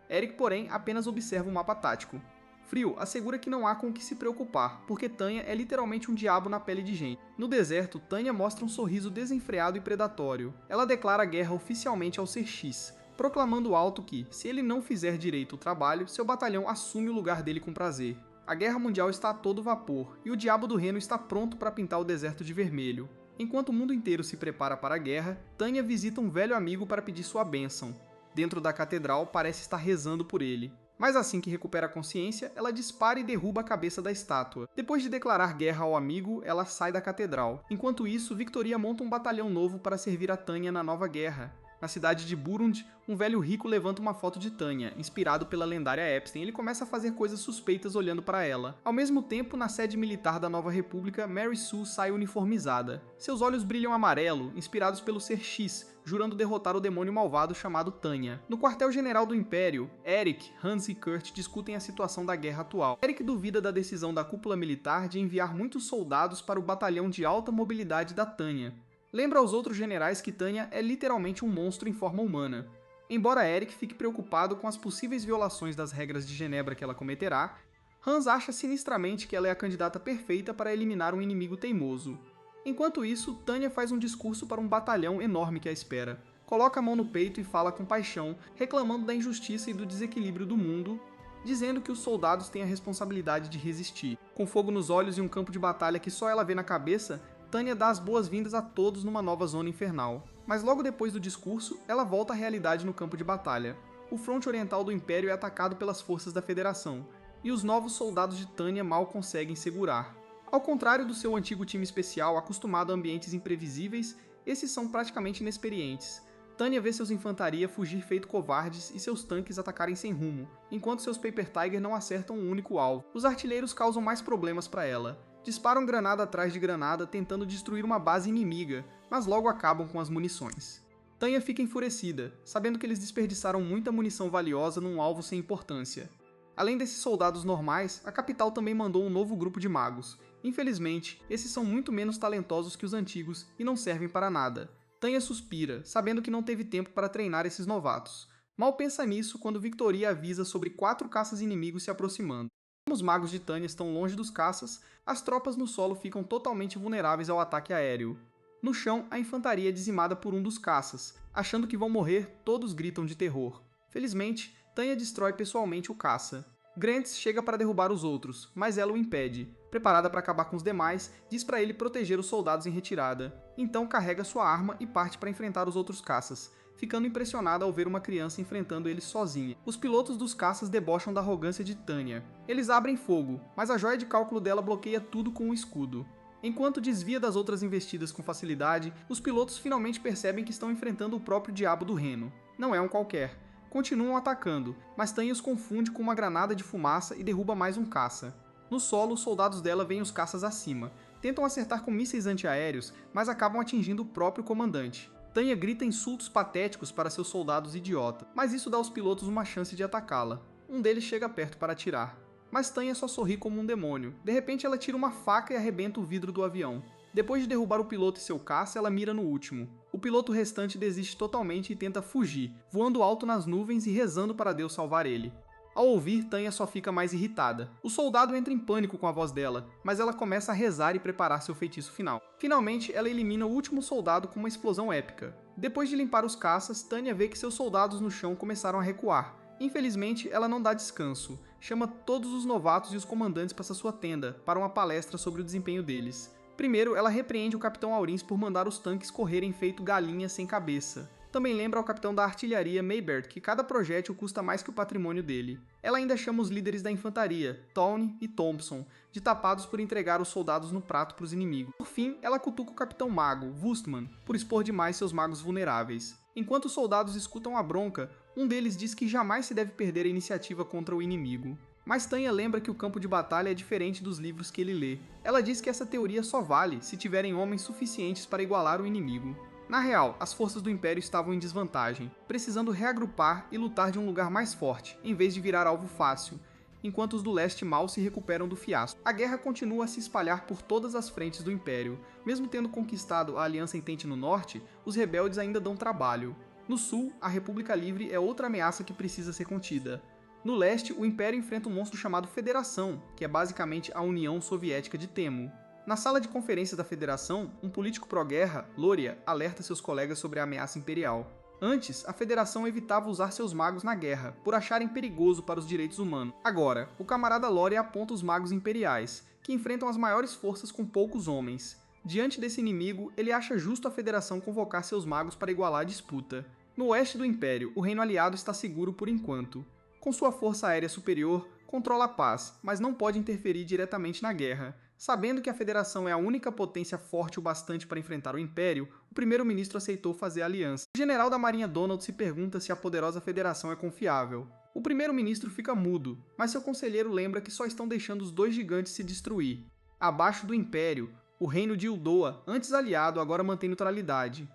Eric, porém, apenas observa o mapa tático. Frio assegura que não há com o que se preocupar, porque Tanya é literalmente um diabo na pele de gente. No deserto, Tanya mostra um sorriso desenfreado e predatório. Ela declara guerra oficialmente ao Ser X, proclamando alto que, se ele não fizer direito o trabalho, seu batalhão assume o lugar dele com prazer. A Guerra Mundial está a todo vapor, e o Diabo do Reino está pronto para pintar o deserto de vermelho. Enquanto o mundo inteiro se prepara para a guerra, Tanya visita um velho amigo para pedir sua bênção. Dentro da catedral, parece estar rezando por ele. Mas assim que recupera a consciência, ela dispara e derruba a cabeça da estátua. Depois de declarar guerra ao amigo, ela sai da catedral. Enquanto isso, Victoria monta um batalhão novo para servir a Tanya na nova guerra. Na cidade de Burund, um velho rico levanta uma foto de Tanya, inspirado pela lendária Epstein. Ele começa a fazer coisas suspeitas olhando para ela. Ao mesmo tempo, na sede militar da Nova República, Mary Sue sai uniformizada. Seus olhos brilham amarelo, inspirados pelo Ser X, jurando derrotar o demônio malvado chamado Tanya. No quartel-general do Império, Eric, Hans e Kurt discutem a situação da guerra atual. Eric duvida da decisão da cúpula militar de enviar muitos soldados para o batalhão de alta mobilidade da Tanya. Lembra aos outros generais que Tanya é literalmente um monstro em forma humana. Embora Eric fique preocupado com as possíveis violações das regras de Genebra que ela cometerá, Hans acha sinistramente que ela é a candidata perfeita para eliminar um inimigo teimoso. Enquanto isso, Tanya faz um discurso para um batalhão enorme que a espera. Coloca a mão no peito e fala com paixão, reclamando da injustiça e do desequilíbrio do mundo, dizendo que os soldados têm a responsabilidade de resistir. Com fogo nos olhos e um campo de batalha que só ela vê na cabeça, Tanya dá as boas-vindas a todos numa nova zona infernal. Mas logo depois do discurso, ela volta à realidade no campo de batalha. O fronte oriental do Império é atacado pelas forças da Federação, e os novos soldados de Tanya mal conseguem segurar. Ao contrário do seu antigo time especial, acostumado a ambientes imprevisíveis, esses são praticamente inexperientes. Tanya vê seus infantaria fugir feito covardes e seus tanques atacarem sem rumo, enquanto seus Paper Tiger não acertam um único alvo. Os artilheiros causam mais problemas para ela. Disparam granada atrás de granada tentando destruir uma base inimiga, mas logo acabam com as munições. Tanya fica enfurecida, sabendo que eles desperdiçaram muita munição valiosa num alvo sem importância. Além desses soldados normais, a capital também mandou um novo grupo de magos. Infelizmente, esses são muito menos talentosos que os antigos e não servem para nada. Tanya suspira, sabendo que não teve tempo para treinar esses novatos. Mal pensa nisso quando Victoria avisa sobre 4 caças inimigos se aproximando. Como os magos de Tanya estão longe dos caças, as tropas no solo ficam totalmente vulneráveis ao ataque aéreo. No chão, a infantaria é dizimada por um dos caças. Achando que vão morrer, todos gritam de terror. Felizmente, Tanya destrói pessoalmente o caça. Grants chega para derrubar os outros, mas ela o impede. Preparada para acabar com os demais, diz para ele proteger os soldados em retirada. Então carrega sua arma e parte para enfrentar os outros caças, ficando impressionada ao ver uma criança enfrentando eles sozinha. Os pilotos dos caças debocham da arrogância de Tanya. Eles abrem fogo, mas a joia de cálculo dela bloqueia tudo com um escudo. Enquanto desvia das outras investidas com facilidade, os pilotos finalmente percebem que estão enfrentando o próprio diabo do Reno. Não é um qualquer. Continuam atacando, mas Tanya os confunde com uma granada de fumaça e derruba mais um caça. No solo, os soldados dela veem os caças acima. Tentam acertar com mísseis antiaéreos, mas acabam atingindo o próprio comandante. Tanya grita insultos patéticos para seus soldados idiota, mas isso dá aos pilotos uma chance de atacá-la. Um deles chega perto para atirar. Mas Tanya só sorri como um demônio. De repente ela tira uma faca e arrebenta o vidro do avião. Depois de derrubar o piloto e seu caça, ela mira no último. O piloto restante desiste totalmente e tenta fugir, voando alto nas nuvens e rezando para Deus salvar ele. Ao ouvir, Tanya só fica mais irritada. O soldado entra em pânico com a voz dela, mas ela começa a rezar e preparar seu feitiço final. Finalmente, ela elimina o último soldado com uma explosão épica. Depois de limpar os caças, Tanya vê que seus soldados no chão começaram a recuar. Infelizmente, ela não dá descanso. Chama todos os novatos e os comandantes para sua tenda, para uma palestra sobre o desempenho deles. Primeiro, ela repreende o capitão Aurins por mandar os tanques correrem feito galinha sem cabeça. Também lembra ao capitão da artilharia, Maybert, que cada projétil custa mais que o patrimônio dele. Ela ainda chama os líderes da infantaria, Tawny e Thompson, de tapados por entregar os soldados no prato para os inimigos. Por fim, ela cutuca o capitão mago, Wustman, por expor demais seus magos vulneráveis. Enquanto os soldados escutam a bronca, um deles diz que jamais se deve perder a iniciativa contra o inimigo. Mas Tanya lembra que o campo de batalha é diferente dos livros que ele lê. Ela diz que essa teoria só vale se tiverem homens suficientes para igualar o inimigo. Na real, as forças do Império estavam em desvantagem, precisando reagrupar e lutar de um lugar mais forte, em vez de virar alvo fácil, enquanto os do leste mal se recuperam do fiasco. A guerra continua a se espalhar por todas as frentes do Império. Mesmo tendo conquistado a Aliança Entente no norte, os rebeldes ainda dão trabalho. No sul, a República Livre é outra ameaça que precisa ser contida. No leste, o Império enfrenta um monstro chamado Federação, que é basicamente a União Soviética de Temu. Na sala de conferências da Federação, um político pró-guerra, Loria, alerta seus colegas sobre a ameaça imperial. Antes, a Federação evitava usar seus magos na guerra, por acharem perigoso para os direitos humanos. Agora, o camarada Loria aponta os magos imperiais, que enfrentam as maiores forças com poucos homens. Diante desse inimigo, ele acha justo a Federação convocar seus magos para igualar a disputa. No oeste do Império, o Reino Aliado está seguro por enquanto. Com sua força aérea superior, controla a paz, mas não pode interferir diretamente na guerra. Sabendo que a Federação é a única potência forte o bastante para enfrentar o Império, o primeiro-ministro aceitou fazer aliança. O general da Marinha Donald se pergunta se a poderosa Federação é confiável. O primeiro-ministro fica mudo, mas seu conselheiro lembra que só estão deixando os dois gigantes se destruir. Abaixo do Império, o reino de Uldoa, antes aliado, agora mantém neutralidade.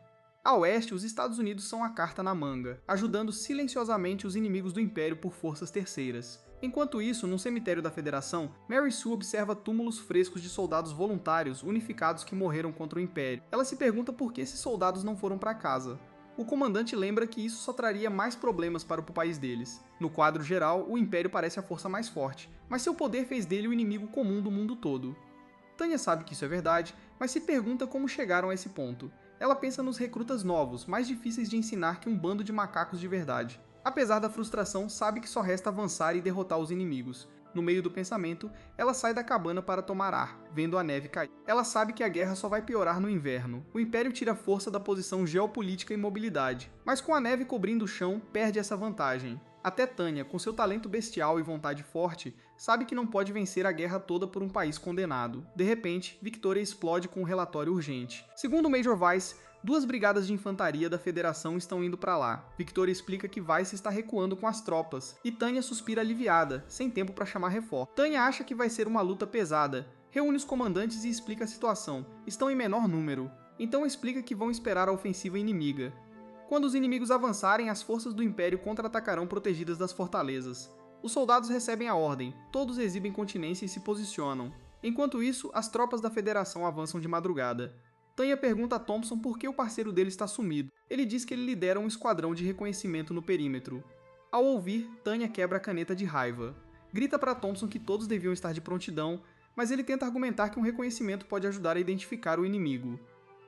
A oeste, os Estados Unidos são a carta na manga, ajudando silenciosamente os inimigos do Império por forças terceiras. Enquanto isso, num cemitério da Federação, Mary Sue observa túmulos frescos de soldados voluntários unificados que morreram contra o Império. Ela se pergunta por que esses soldados não foram para casa. O comandante lembra que isso só traria mais problemas para o país deles. No quadro geral, o Império parece a força mais forte, mas seu poder fez dele o inimigo comum do mundo todo. Tanya sabe que isso é verdade, mas se pergunta como chegaram a esse ponto. Ela pensa nos recrutas novos, mais difíceis de ensinar que um bando de macacos de verdade. Apesar da frustração, sabe que só resta avançar e derrotar os inimigos. No meio do pensamento, ela sai da cabana para tomar ar, vendo a neve cair. Ela sabe que a guerra só vai piorar no inverno. O Império tira força da posição geopolítica e mobilidade, mas com a neve cobrindo o chão, perde essa vantagem. Até Tanya, com seu talento bestial e vontade forte, sabe que não pode vencer a guerra toda por um país condenado. De repente, Victoria explode com um relatório urgente. Segundo o Major Weiss, 2 brigadas de infantaria da Federação estão indo para lá. Victoria explica que Weiss está recuando com as tropas, e Tanya suspira aliviada, sem tempo para chamar reforço. Tanya acha que vai ser uma luta pesada, reúne os comandantes e explica a situação. Estão em menor número, então explica que vão esperar a ofensiva inimiga. Quando os inimigos avançarem, as forças do Império contra-atacarão protegidas das fortalezas. Os soldados recebem a ordem, todos exibem continência e se posicionam. Enquanto isso, as tropas da Federação avançam de madrugada. Tanya pergunta a Thompson por que o parceiro dele está sumido. Ele diz que ele lidera um esquadrão de reconhecimento no perímetro. Ao ouvir, Tanya quebra a caneta de raiva. grita para Thompson que todos deviam estar de prontidão, mas ele tenta argumentar que um reconhecimento pode ajudar a identificar o inimigo.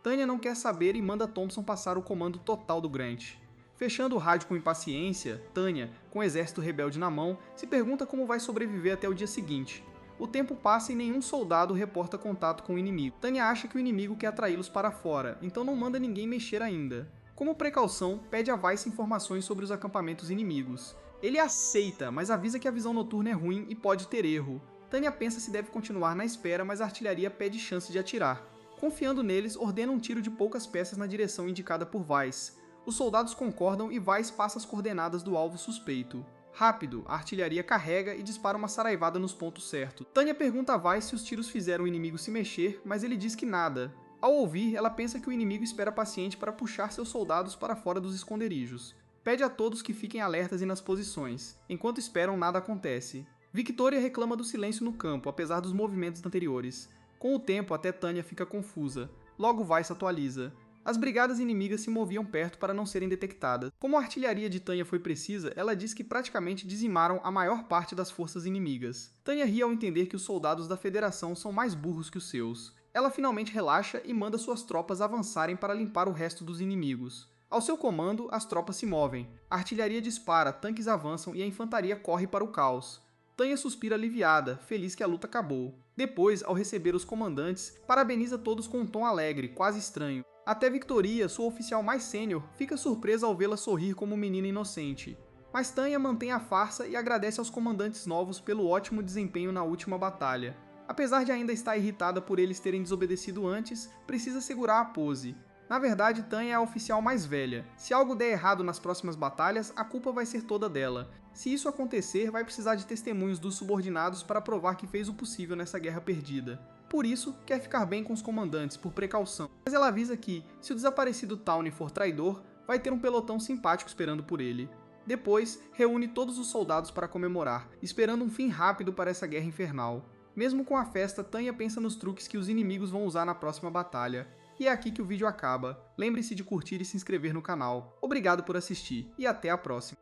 Tanya não quer saber e manda Thompson passar o comando total do Grant. Fechando o rádio com impaciência, Tanya, com o exército rebelde na mão, se pergunta como vai sobreviver até o dia seguinte. O tempo passa e nenhum soldado reporta contato com o inimigo. Tanya acha que o inimigo quer atraí-los para fora, então não manda ninguém mexer ainda. Como precaução, pede a Weiss informações sobre os acampamentos inimigos. Ele aceita, mas avisa que a visão noturna é ruim e pode ter erro. Tanya pensa se deve continuar na espera, mas a artilharia pede chance de atirar. Confiando neles, ordena um tiro de poucas peças na direção indicada por Weiss. Os soldados concordam e Weiss passa as coordenadas do alvo suspeito. Rápido, a artilharia carrega e dispara uma saraivada nos pontos certos. Tanya pergunta a Weiss se os tiros fizeram o inimigo se mexer, mas ele diz que nada. Ao ouvir, ela pensa que o inimigo espera paciente para puxar seus soldados para fora dos esconderijos. Pede a todos que fiquem alertas e nas posições. Enquanto esperam, nada acontece. Victoria reclama do silêncio no campo, apesar dos movimentos anteriores. Com o tempo, até Tanya fica confusa. Logo Weiss atualiza. As brigadas inimigas se moviam perto para não serem detectadas. Como a artilharia de Tanya foi precisa, ela diz que praticamente dizimaram a maior parte das forças inimigas. Tanya ri ao entender que os soldados da Federação são mais burros que os seus. Ela finalmente relaxa e manda suas tropas avançarem para limpar o resto dos inimigos. Ao seu comando, as tropas se movem. A artilharia dispara, tanques avançam e a infantaria corre para o caos. Tanya suspira aliviada, feliz que a luta acabou. Depois, ao receber os comandantes, parabeniza todos com um tom alegre, quase estranho. Até Victoria, sua oficial mais sênior, fica surpresa ao vê-la sorrir como menina inocente. Mas Tanya mantém a farsa e agradece aos comandantes novos pelo ótimo desempenho na última batalha. Apesar de ainda estar irritada por eles terem desobedecido antes, precisa segurar a pose. Na verdade, Tanya é a oficial mais velha. Se algo der errado nas próximas batalhas, a culpa vai ser toda dela. Se isso acontecer, vai precisar de testemunhos dos subordinados para provar que fez o possível nessa guerra perdida. Por isso, quer ficar bem com os comandantes, por precaução. Mas ela avisa que, se o desaparecido Tawny for traidor, vai ter um pelotão simpático esperando por ele. Depois, reúne todos os soldados para comemorar, esperando um fim rápido para essa guerra infernal. Mesmo com a festa, Tanya pensa nos truques que os inimigos vão usar na próxima batalha. E é aqui que o vídeo acaba. Lembre-se de curtir e se inscrever no canal. Obrigado por assistir, e até a próxima.